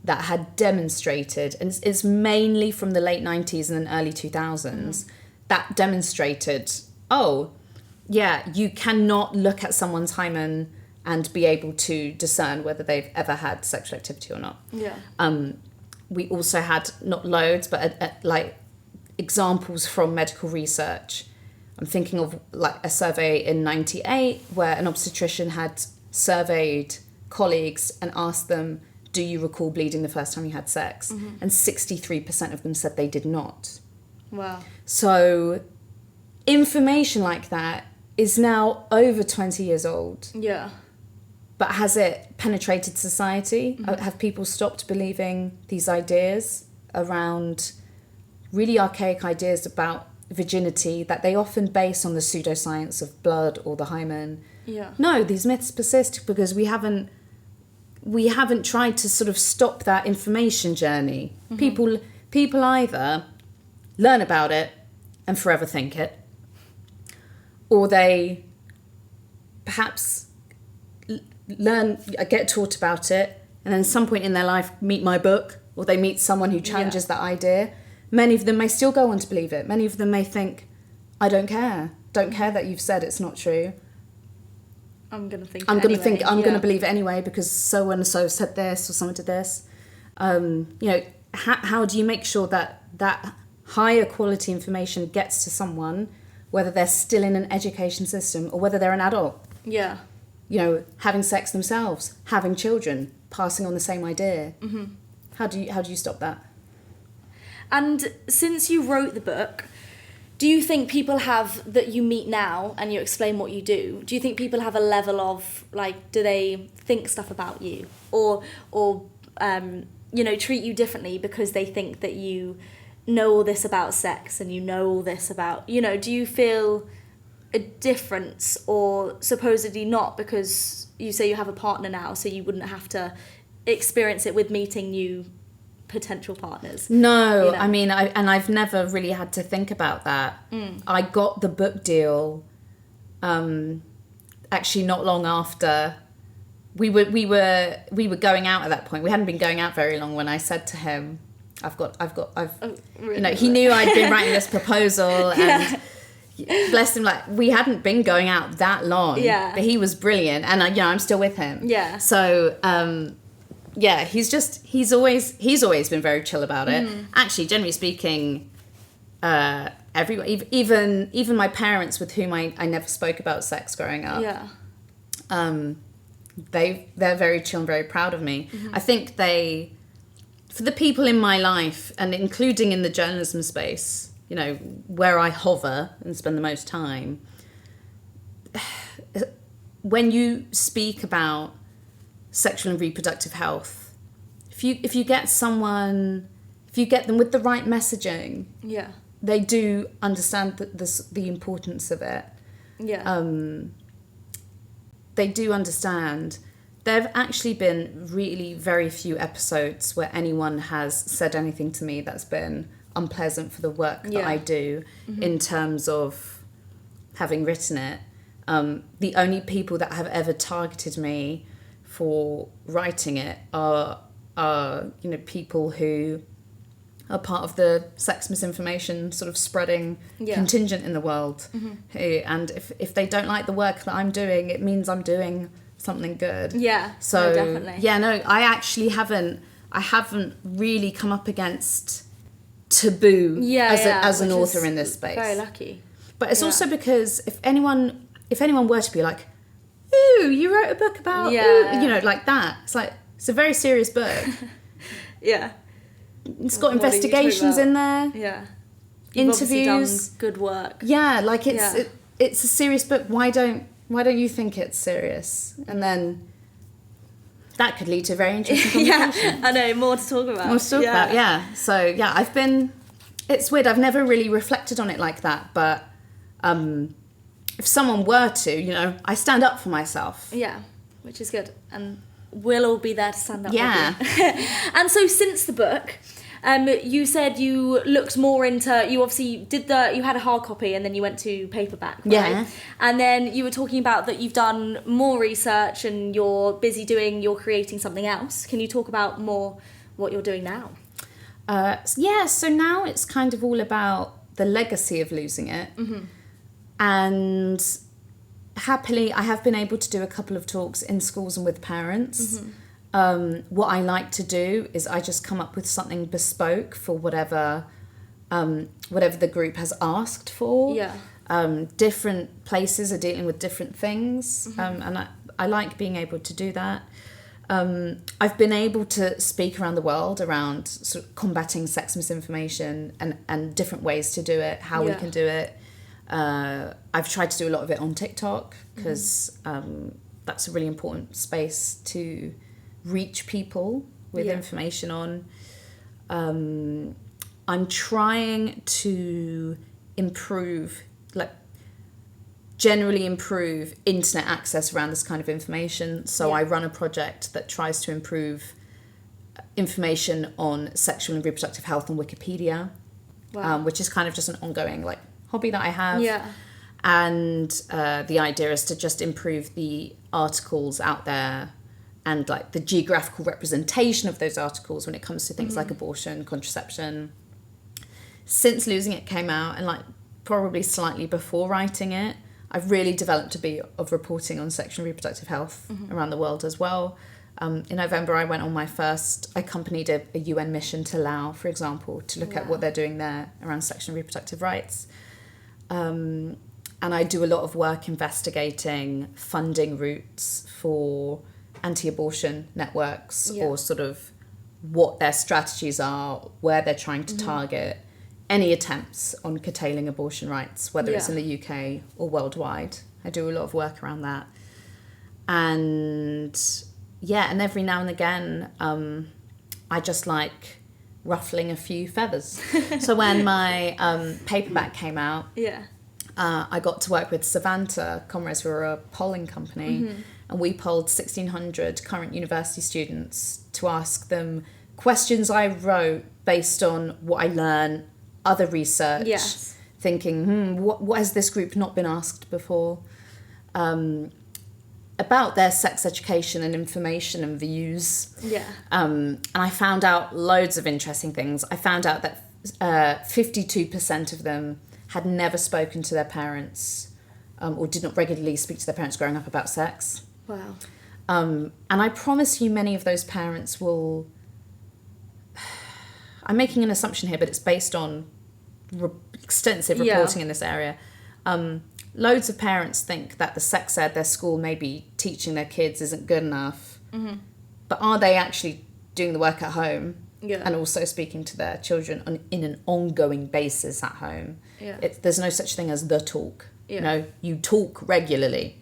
that had demonstrated, and it's mainly from the late 90s and then early 2000s, that demonstrated, you cannot look at someone's hymen and be able to discern whether they've ever had sexual activity or not. We also had, not loads, but like examples from medical research. I'm thinking of like a survey in 98 where an obstetrician had surveyed colleagues and asked them, do you recall bleeding the first time you had sex? And 63% of them said they did not. Wow. So information like that is now over 20 years old. Yeah. But has it penetrated society? Have people stopped believing these ideas around really archaic ideas about virginity that they often base on the pseudoscience of blood or the hymen? Yeah. No, these myths persist because we haven't tried to sort of stop that information journey. People either learn about it and forever think it, or they perhaps get taught about it, and then at some point in their life meet my book, or they meet someone who challenges that idea. Many of them may still go on to believe it. Many of them may think, I don't care that you've said it's not true. I'm going to believe it anyway because so and so said this or someone did this. How do you make sure that higher quality information gets to someone, whether they're still in an education system or whether they're an adult? Yeah. You know, having sex themselves, having children, passing on the same idea. How do you stop that? And since you wrote the book, do you think people that you meet now and you explain what you do you think people have a level of, like, do they think stuff about you? Or treat you differently because they think that you know all this about sex and you know all this about, do you feel a difference, or supposedly not, because you say you have a partner now, so you wouldn't have to experience it with meeting new potential partners? No, I mean, I've never really had to think about that. I got the book deal actually not long after we were going out at that point. We hadn't been going out very long when I said to him, really? He knew I'd been writing this proposal and bless him, like, we hadn't been going out that long, but he was brilliant, and I'm still with him. So he's always been very chill about it. Actually, generally speaking, everyone, even my parents, with whom I never spoke about sex growing up, they're very chill and very proud of me. I think for the people in my life, and including in the journalism space, where I hover and spend the most time, when you speak about sexual and reproductive health, if you get someone, if you get them with the right messaging, Yeah. they do understand the importance of it. Yeah. They do understand. There have actually been really very few episodes where anyone has said anything to me that's been unpleasant for the work that I do in terms of having written it. The only people that have ever targeted me for writing it are people who are part of the sex misinformation sort of spreading contingent in the world. And if they don't like the work that I'm doing, it means I'm doing something good. Yeah. So no, definitely. yeah, no, I actually haven't really come up against taboo as an author in this space. Very lucky. But it's also because if anyone were to be like, ooh, you wrote a book about like that. It's a very serious book. Yeah. It's got investigations in there. Yeah. Interviews. You've obviously done good work. Yeah, like it's a serious book. Why don't you think it's serious? And then that could lead to a very interesting conversation. I know, more to talk about. So yeah, it's weird. I've never really reflected on it like that, but if someone were to, I stand up for myself. Yeah, which is good. And we'll all be there to stand up with you. And so since the book, you said you looked more into, you obviously you had a hard copy and then you went to paperback, right? Yeah. And then you were talking about that you've done more research and you're creating something else. Can you talk about more what you're doing now? So now it's kind of all about the legacy of losing it. And happily, I have been able to do a couple of talks in schools and with parents. What I like to do is I just come up with something bespoke for whatever the group has asked for. Yeah. Different places are dealing with different things, and I like being able to do that. I've been able to speak around the world around sort of combating sex misinformation and different ways to do it, how we can do it. I've tried to do a lot of it on TikTok because that's a really important space to reach people with information on. I'm trying to generally improve internet access around this kind of information. So I run a project that tries to improve information on sexual and reproductive health on Wikipedia, which is kind of just an ongoing hobby that I have. Yeah. And the idea is to just improve the articles out there and the geographical representation of those articles when it comes to things like abortion, contraception. Since Losing It came out, and probably slightly before writing it, I've really developed a bit of reporting on sexual and reproductive health around the world as well. In November, I went on I accompanied a UN mission to Laos, for example, to look at what they're doing there around sexual and reproductive rights. And I do a lot of work investigating funding routes for anti-abortion networks or sort of what their strategies are, where they're trying to target any attempts on curtailing abortion rights, whether it's in the UK or worldwide. I do a lot of work around that. And and every now and again, I just like ruffling a few feathers. So when my paperback came out, I got to work with Savanta Comrades, who are a polling company, and we polled 1,600 current university students to ask them questions I wrote based on what I learned, other research, thinking, what has this group not been asked before, about their sex education and information and views. And I found out loads of interesting things. I found out that 52% of them had never spoken to their parents or did not regularly speak to their parents growing up about sex. Wow. And I promise you many of those parents will... I'm making an assumption here, but it's based on extensive reporting in this area. Loads of parents think that the sex ed their school may be teaching their kids isn't good enough. But are they actually doing the work at home and also speaking to their children in an ongoing basis at home? There's no such thing as the talk. You talk regularly.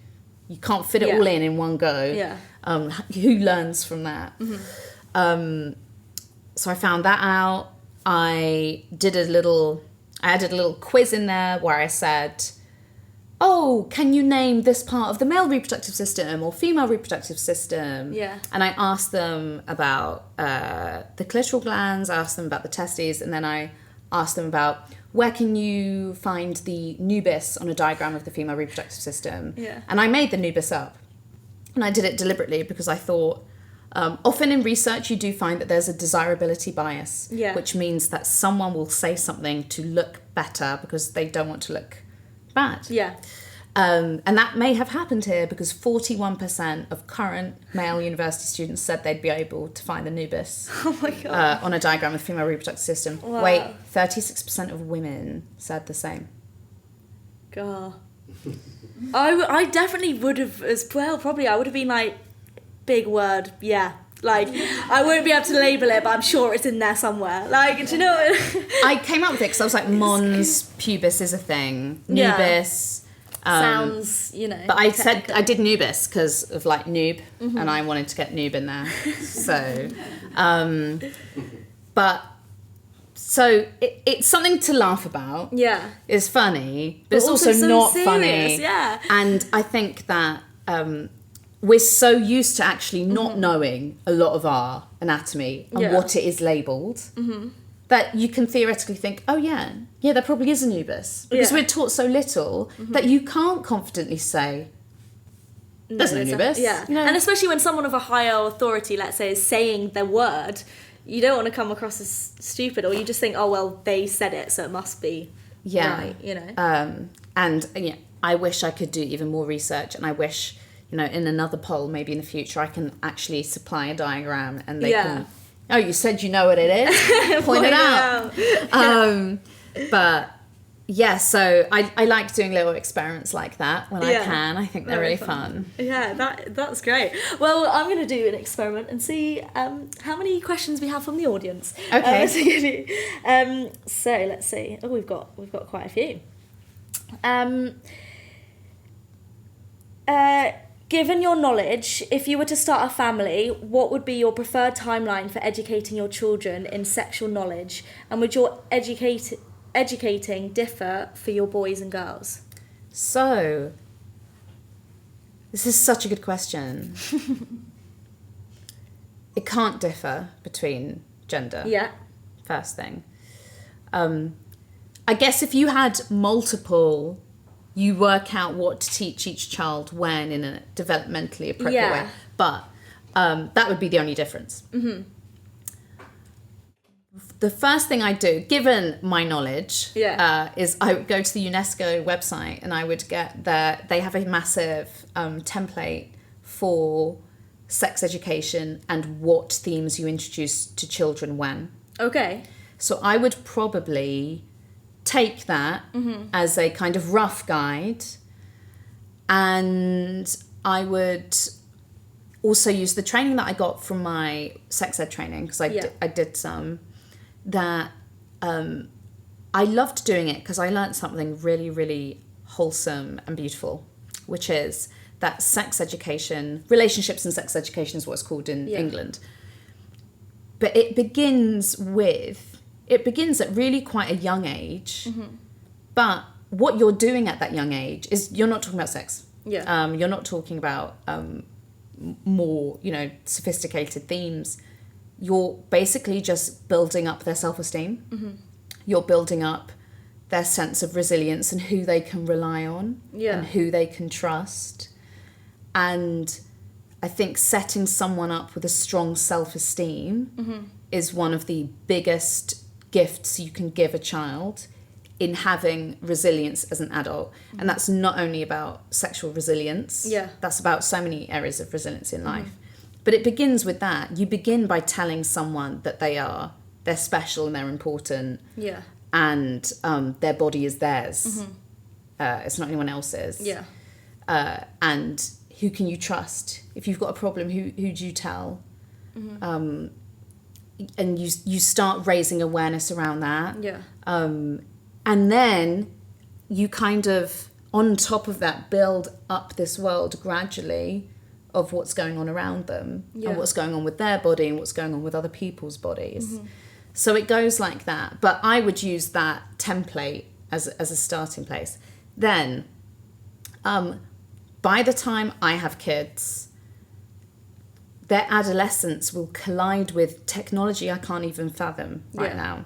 You can't fit it all in one go. Who learns from that? So I found that out. I added a little quiz in there where I said, oh, can you name this part of the male reproductive system or female reproductive system? Yeah. And I asked them about the clitoral glands, I asked them about the testes, and then I asked them about where can you find the nubis on a diagram of the female reproductive system? Yeah. And I made the nubis up. And I did it deliberately because I thought, often in research you do find that there's a desirability bias, which means that someone will say something to look better because they don't want to look bad. Yeah. And that may have happened here because 41% of current male university students said they'd be able to find the nubis Oh my God. on a diagram of the female reproductive system. Wow. Wait, 36% of women said the same. God. I definitely would have as well, probably. I would have been like, big word, yeah. Like, I won't be able to label it, but I'm sure it's in there somewhere. Like, do you know what? I came up with it because I was like, mons pubis is a thing. Yeah. Nubis. Sounds, But I said I did nubis because of like noob, and I wanted to get noob in there. So, so it's something to laugh about. Yeah. It's funny, but it's also so not serious, funny. yeah. And I think that we're so used to actually not knowing a lot of our anatomy and what it is labelled. That you can theoretically think, oh yeah, there probably is a nubis. Because we're taught so little that you can't confidently say, there's no nubis. And especially when someone of a higher authority, let's say, is saying their word, you don't want to come across as stupid, or you just think, oh, well, they said it, so it must be right, And I wish I could do even more research, and I wish, in another poll, maybe in the future, I can actually supply a diagram and they can... Oh, you said you know what it is? Point it out. But yeah, so I like doing little experiments like that when I can. I think they're really fun. Yeah, that's great. Well, I'm going to do an experiment and see how many questions we have from the audience. Okay. So let's see. Oh, we've got quite a few. Given your knowledge, if you were to start a family, what would be your preferred timeline for educating your children in sexual knowledge? And would your educating differ for your boys and girls? So, this is such a good question. It can't differ between gender. Yeah. First thing. I guess if you had multiple... You work out what to teach each child when in a developmentally appropriate way. But that would be the only difference. The first thing I do, given my knowledge, is I would go to the UNESCO website and I would get they have a massive template for sex education and what themes you introduce to children when. Okay. So I would probably... take that as a kind of rough guide, and I would also use the training that I got from my sex ed training, because I did some, that I loved doing it because I learned something really, really wholesome and beautiful, which is that sex education, relationships and sex education is what it's called in England. But it begins at really quite a young age, but what you're doing at that young age is you're not talking about sex. Yeah. You're not talking about more, sophisticated themes. You're basically just building up their self-esteem. You're building up their sense of resilience and who they can rely on and who they can trust. And I think setting someone up with a strong self-esteem is one of the biggest gifts you can give a child in having resilience as an adult. And that's not only about sexual resilience. That's about so many areas of resilience in life. But it begins with that. You begin by telling someone that they're special and they're important. And their body is theirs. It's not anyone else's. And who can you trust? If you've got a problem, who do you tell? And you start raising awareness around that. And then you kind of, on top of that, build up this world gradually of what's going on around them and what's going on with their body and what's going on with other people's bodies. So it goes like that. But I would use that template as a starting place. Then, by the time I have kids, their adolescence will collide with technology I can't even fathom right now.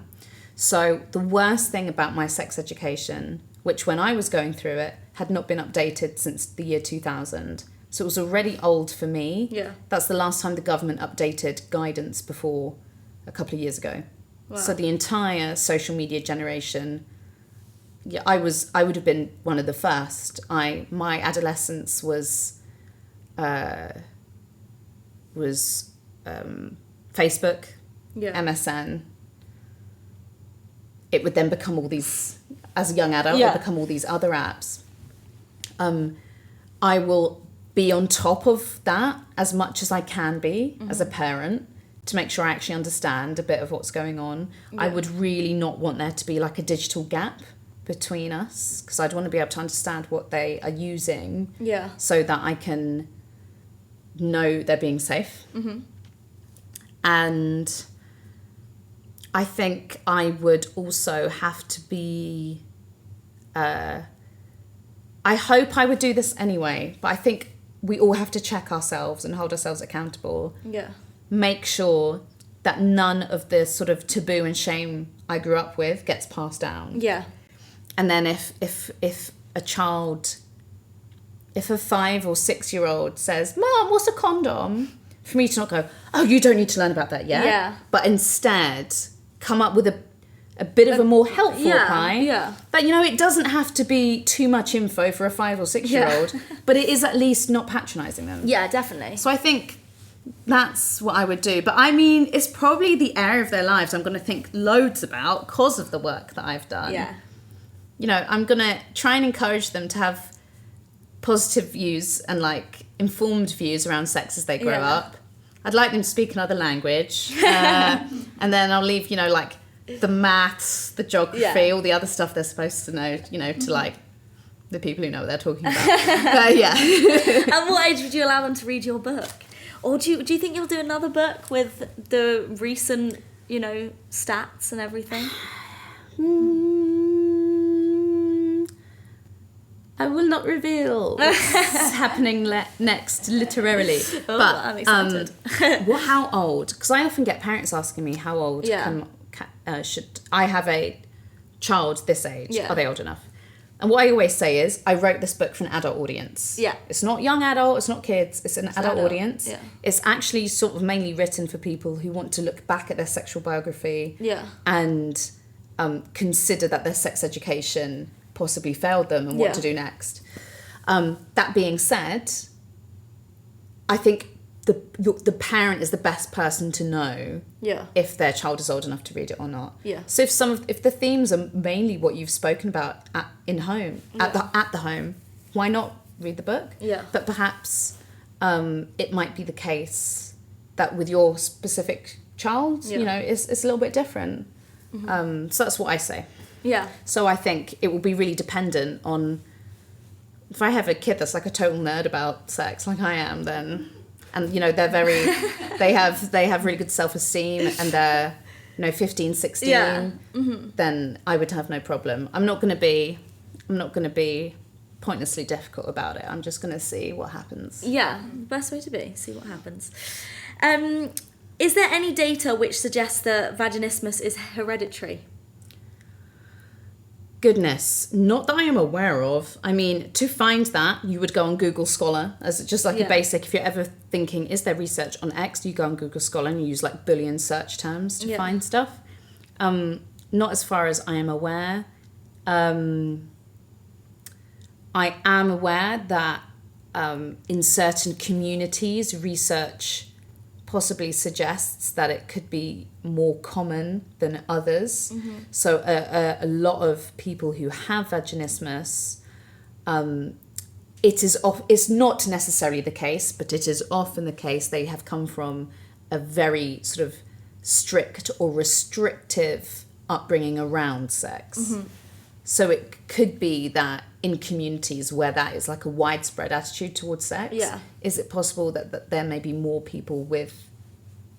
So the worst thing about my sex education, which when I was going through it, had not been updated since the year 2000. So it was already old for me. Yeah. That's the last time the government updated guidance before a couple of years ago. Wow. So the entire social media generation, I would have been one of the first. My adolescence was Facebook, MSN. It would then become all these, as a young adult, it would become all these other apps. I will be on top of that as much as I can be as a parent to make sure I actually understand a bit of what's going on. I would really not want there to be like a digital gap between us, because I'd want to be able to understand what they are using so that I can know they're being safe. And I think I would also have to be I hope I would do this anyway, but I think we all have to check ourselves and hold ourselves accountable. Make sure that none of the sort of taboo and shame I grew up with gets passed down. And then if a child, if a 5 or 6 year old says, "Mom, what's a condom?" for me to not go, "Oh, you don't need to learn about that yet." But instead come up with a bit of a more helpful reply. But, you know, it doesn't have to be too much info for a 5 or 6 year old, but it is at least not patronising them. Yeah, definitely. So I think that's what I would do. But I mean, it's probably the area of their lives I'm going to think loads about because of the work that I've done. You know, I'm going to try and encourage them to have positive views and like informed views around sex as they grow up. I'd like them to speak another language. And then I'll leave, you know, like the maths, the geography, all the other stuff they're supposed to know, you know, to like the people who know what they're talking about. At what age would you allow them to read your book? Or do you think you'll do another book with the recent, you know, stats and everything? I will not reveal what's happening next, literally. Oh, but I'm excited. How old? Because I often get parents asking me how old should I have a child this age? Are they old enough? And what I always say is, I wrote this book for an adult audience. It's not young adult, it's not kids, it's an adult audience. It's actually sort of mainly written for people who want to look back at their sexual biography and consider that their sex education possibly failed them and what to do next. That being said, I think the parent is the best person to know if their child is old enough to read it or not. So if the themes are mainly what you've spoken about at the home, why not read the book? But perhaps it might be the case that with your specific child, you know, it's a little bit different. So that's what I say. So I think it will be really dependent on, if I have a kid that's like a total nerd about sex like I am, then, and you know, they're very they have really good self-esteem and they're, you know, 15, 16, then I would have no problem. I'm not going to be pointlessly difficult about it. I'm just going to see what happens. Best way to be, see what happens. Is there any data which suggests that vaginismus is hereditary? Goodness, not that I am aware of. I mean, to find that, you would go on Google Scholar as just like a basic. If you're ever thinking, is there research on X? You go on Google Scholar and you use like Boolean search terms to find stuff. Not as far as I am aware. I am aware that in certain communities, research possibly suggests that it could be more common than others. So a lot of people who have vaginismus, it's not necessarily the case, but it is often the case they have come from a very sort of strict or restrictive upbringing around sex. So it could be that in communities where that is like a widespread attitude towards sex, is it possible that there may be more people with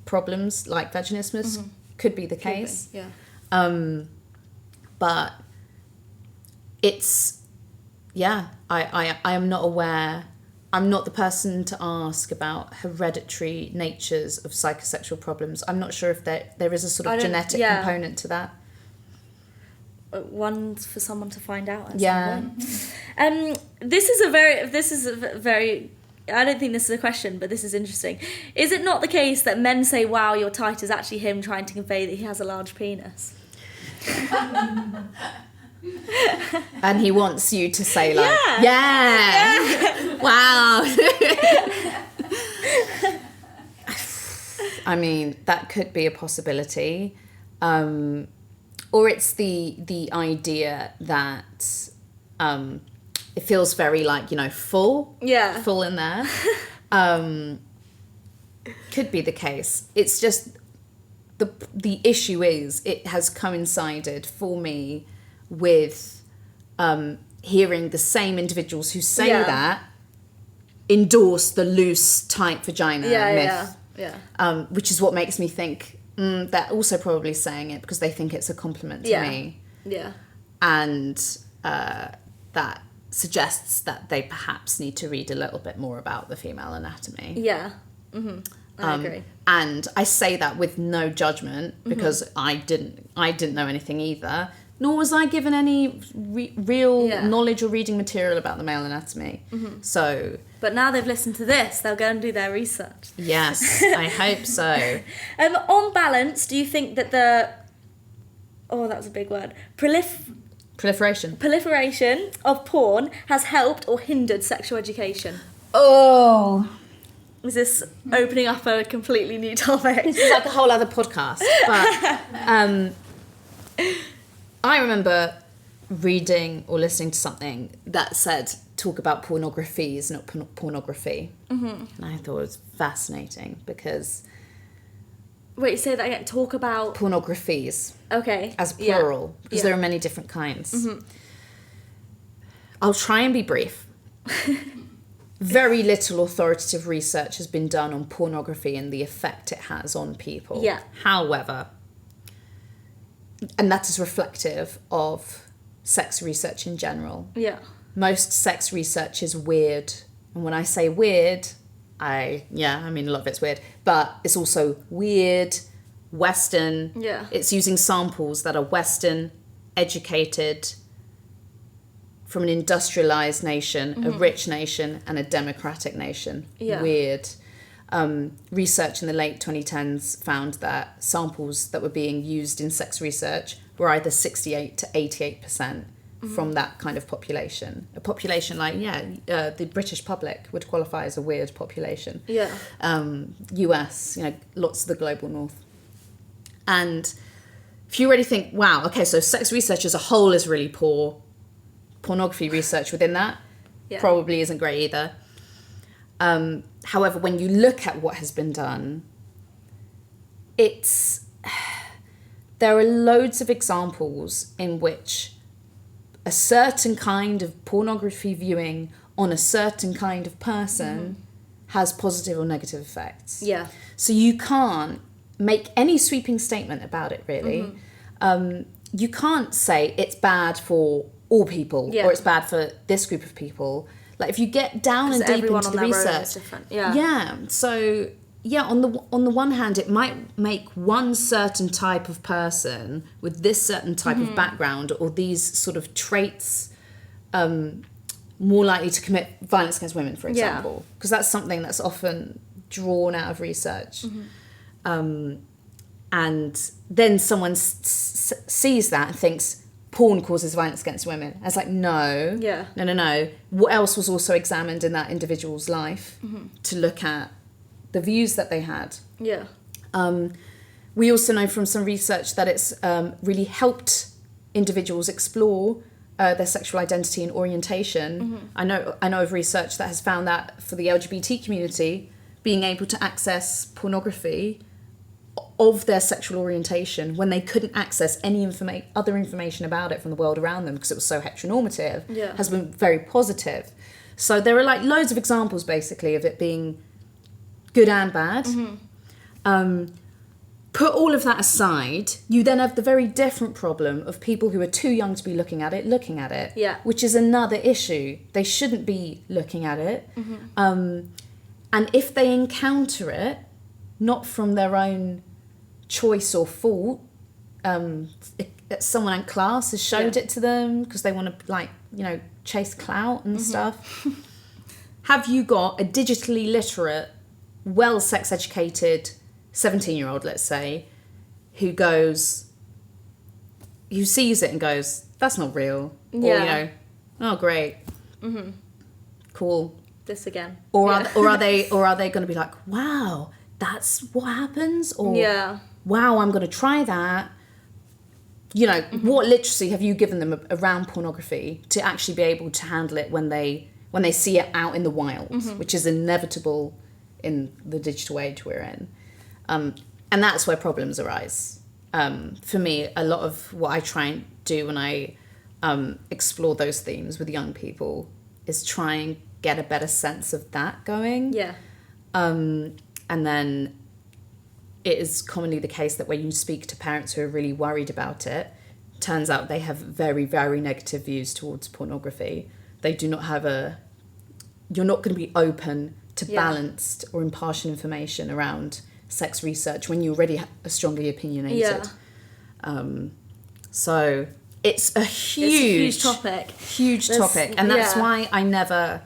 problems like vaginismus could be the case. Yeah. But it's, I am not aware. I'm not the person to ask about hereditary natures of psychosexual problems. I'm not sure if there is a sort of genetic component to that. One for someone to find out. Yeah. This is a very. I don't think this is a question, but this is interesting. Is it not the case that men say, "Wow, you're tight," is actually him trying to convey that he has a large penis? And he wants you to say like, yeah. Wow. I mean, that could be a possibility. Or it's the idea that it feels very like, full in there. Could be the case. It's just the issue is it has coincided for me with hearing the same individuals who say that endorse the loose, tight vagina myth. Which is what makes me think they're also probably saying it because they think it's a compliment to me. Yeah. And that suggests that they perhaps need to read a little bit more about the female anatomy. Yeah. Mm-hmm. I agree. And I say that with no judgment because I didn't know anything either. Nor was I given any real knowledge or reading material about the male anatomy. Mm-hmm. So, but now they've listened to this, they'll go and do their research. Yes, I hope so. On balance, do you think that that was a big word, proliferation of porn has helped or hindered sexual education? Oh. Is this opening up a completely new topic? This is like a whole other podcast. But I remember reading or listening to something that said, talk about pornography is not pornography. Mm-hmm. And I thought it was fascinating because... Wait, say that again. Talk about... Pornographies. Okay. As plural. Because there are many different kinds. Mm-hmm. I'll try and be brief. Very little authoritative research has been done on pornography and the effect it has on people. Yeah. However... And that is reflective of sex research in general. Yeah. Most sex research is weird. And when I say weird, I mean, a lot of it's weird. But it's also weird, Western. Yeah. It's using samples that are Western, educated, from an industrialized nation, a rich nation, and a democratic nation. Yeah. Weird. Research in the late 2010s found that samples that were being used in sex research were either 68 to 88% from that kind of population. A population like, the British public would qualify as a weird population. Yeah. US, lots of the global north. And if you already think, wow, okay, so sex research as a whole is really poor, pornography research within that probably isn't great either. However, when you look at what has been done, there are loads of examples in which a certain kind of pornography viewing on a certain kind of person has positive or negative effects. Yeah. So you can't make any sweeping statement about it, really. You can't say it's bad for all people or it's bad for this group of people. Like if you get down and deep into the research, So on the one hand, it might make one certain type of person with this certain type of background or these sort of traits more likely to commit violence against women, for example, because that's something that's often drawn out of research. And then someone sees that and thinks, porn causes violence against women. I was like, no. What else was also examined in that individual's life to look at the views that they had? Yeah. We also know from some research that it's really helped individuals explore their sexual identity and orientation. I know of research that has found that for the LGBT community, being able to access pornography of their sexual orientation when they couldn't access any other information about it from the world around them because it was so heteronormative has been very positive. So there are like loads of examples basically of it being good and bad. put all of that aside, you then have the very different problem of people who are too young to be looking at it, Yeah. which is another issue. They shouldn't be looking at it. And if they encounter it, not from their own choice or fault, someone in class has showed it to them because they want to, like, you know, chase clout and stuff. Have you got a digitally literate, well sex educated 17-year-old, let's say, who sees it and goes, that's not real, or, you know, oh great, cool, this again, or are they going to be like, wow, that's what happens, or wow, I'm going to try that. You know, what literacy have you given them around pornography to actually be able to handle it when they see it out in the wild, which is inevitable in the digital age we're in. And that's where problems arise. For me, a lot of what I try and do when I explore those themes with young people is try and get a better sense of that going. Yeah. And then it is commonly the case that when you speak to parents who are really worried about it, turns out they have very, very negative views towards pornography. They do not have you're not going to be open to balanced or impartial information around sex research when you already are strongly opinionated. So it's a huge topic. And that's why I never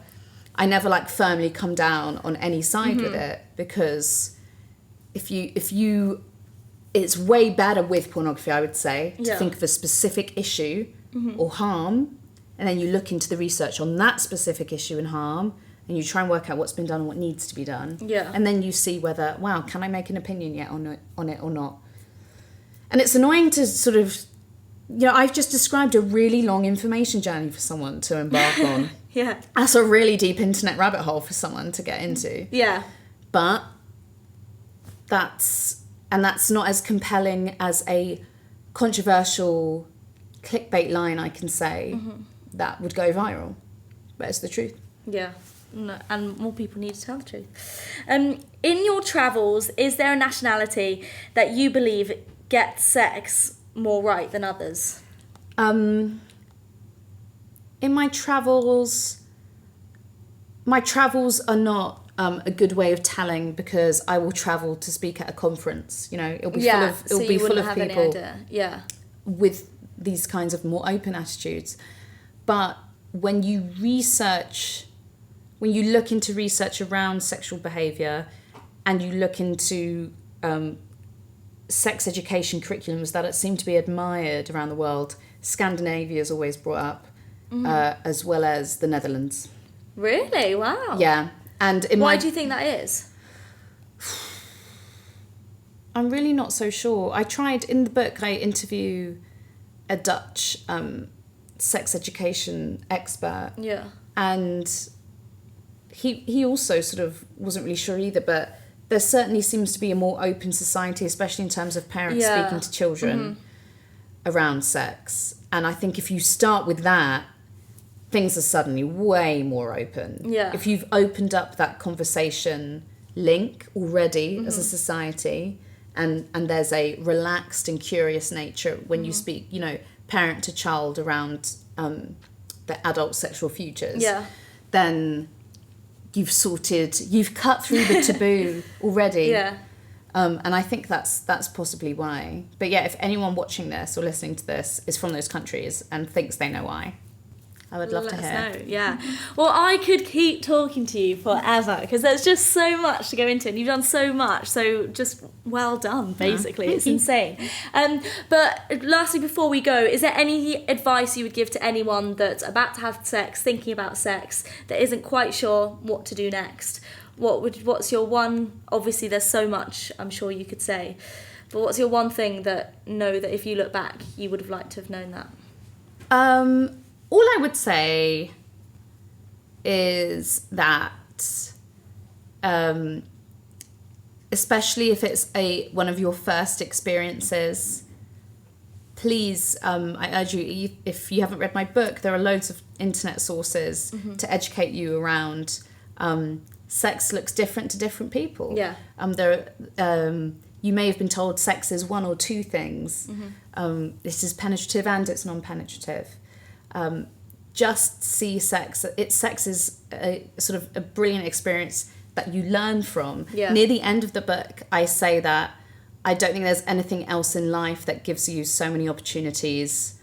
like firmly come down on any side with it, because if you it's way better with pornography, I would say, to think of a specific issue or harm, and then you look into the research on that specific issue and harm, and you try and work out what's been done and what needs to be done. Yeah. And then you see whether, wow, can I make an opinion yet on it or not? And it's annoying to sort of, you know, I've just described a really long information journey for someone to embark on. Yeah. That's a really deep internet rabbit hole for someone to get into. Yeah. But that's not as compelling as a controversial clickbait line, I can say, that would go viral. But it's the truth. Yeah. No, and more people need to tell the truth. In your travels, is there a nationality that you believe gets sex more right than others? In my travels are not a good way of telling, because I will travel to speak at a conference. You know, it'll be full of people with these kinds of more open attitudes. But when you look into research around sexual behaviour, and you look into sex education curriculums that seem to be admired around the world, Scandinavia is always brought up, as well as the Netherlands. Really? Wow. Yeah. And why do you think that is? I'm really not so sure. In the book, I interview a Dutch sex education expert. Yeah. And he also sort of wasn't really sure either, but there certainly seems to be a more open society, especially in terms of parents speaking to children around sex. And I think if you start with that, things are suddenly way more open. Yeah. If you've opened up that conversation link already as a society, and there's a relaxed and curious nature when you speak, you know, parent to child around the adult sexual futures, then you've cut through the taboo already. Yeah. And I think that's possibly why. But yeah, if anyone watching this or listening to this is from those countries and thinks they know why, I would love to hear. Let us know, yeah. Well, I could keep talking to you forever, because there's just so much to go into, and you've done so much, so just well done, basically. It's insane. But lastly, before we go, is there any advice you would give to anyone that's about to have sex, thinking about sex, that isn't quite sure what to do next? What's your one, obviously there's so much I'm sure you could say, but what's your one thing that if you look back, you would have liked to have known that? All I would say is that, especially if it's one of your first experiences, please, I urge you, if you haven't read my book, there are loads of internet sources to educate you sex looks different to different people. Yeah. you may have been told sex is one or two things. This is penetrative and it's non-penetrative. Just see sex. Sex is a sort of a brilliant experience that you learn from. Yeah. Near the end of the book, I say that I don't think there's anything else in life that gives you so many opportunities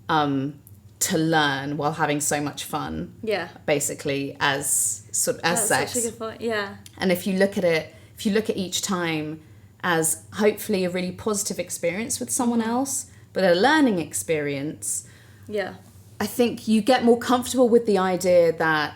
to learn while having so much fun. Yeah. Basically, as sex. That's such a good point. Yeah. And if you look at each time as hopefully a really positive experience with someone else, but a learning experience. Yeah. I think you get more comfortable with the idea that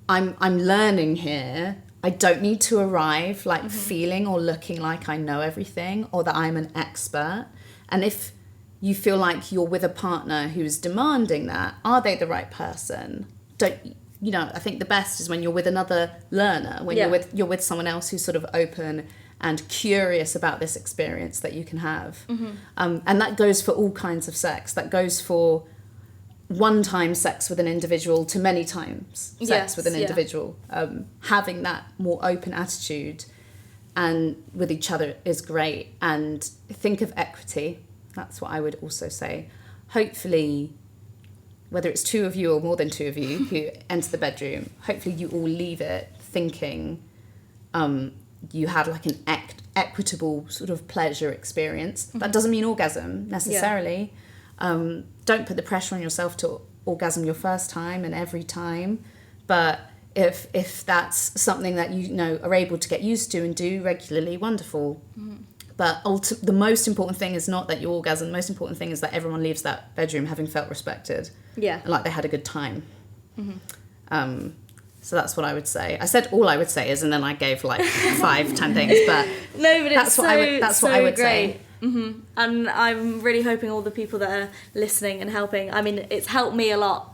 I'm learning here. I don't need to arrive like feeling or looking like I know everything or that I'm an expert. And if you feel like you're with a partner who's demanding that, are they the right person? I think the best is when you're with another learner, when you're with someone else who's sort of open and curious about this experience that you can have. And that goes for all kinds of sex. That goes for one-time sex with an individual to many times sex with an individual. Having that more open attitude and with each other is great. And think of equity. That's what I would also say. Hopefully, whether it's two of you or more than two of you who enter the bedroom, hopefully you all leave it thinking you had like an equitable sort of pleasure experience. That doesn't mean orgasm necessarily. Don't put the pressure on yourself to orgasm your first time and every time. But if that's something that you know are able to get used to and do regularly, wonderful. But the most important thing is not that you orgasm. The most important thing is that everyone leaves that bedroom having felt respected. Yeah. And like they had a good time. So that's what I would say. I said all I would say is, and then I gave like 5-10 things. But no, but it's that's what I would say. And I'm really hoping all the people that are listening and helping. I mean, it's helped me a lot.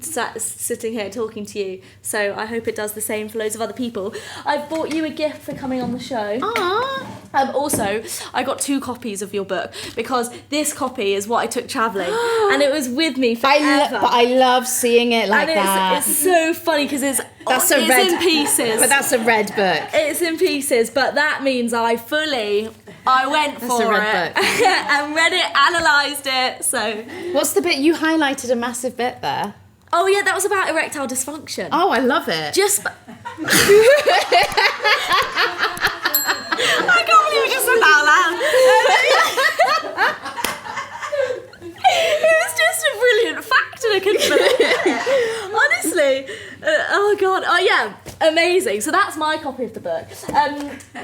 Sitting here talking to you, so I hope it does the same for loads of other people. I've bought you a gift for coming on the show. Also, I got 2 copies of your book because this copy is what I took travelling and it was with me forever. But I love seeing it like that. It's so funny because it's in pieces. But that's a red book. It's in pieces, but that means I went for it and read it, analysed it. So what's the bit you highlighted? A massive bit there. Oh yeah, that was about erectile dysfunction. Oh, I love it. I can't believe we just said that out loud. It was just a brilliant fact and I couldn't believe it. Honestly. Oh God. Oh yeah. Amazing. So that's my copy of the book.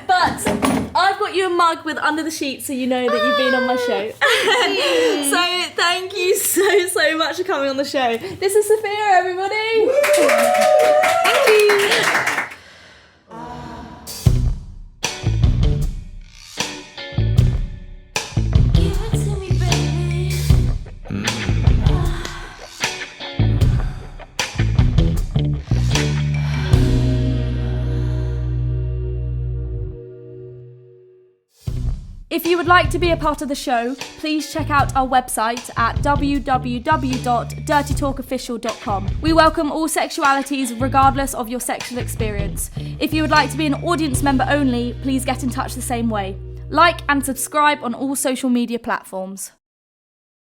But I've got you a mug with Under the Sheets so you know that you've been on my show. So thank you so much for coming on the show. This is Sophia, everybody. Thank you. If you would like to be a part of the show, please check out our website at www.dirtytalkofficial.com. We welcome all sexualities regardless of your sexual experience. If you would like to be an audience member only, please get in touch the same way. Like and subscribe on all social media platforms.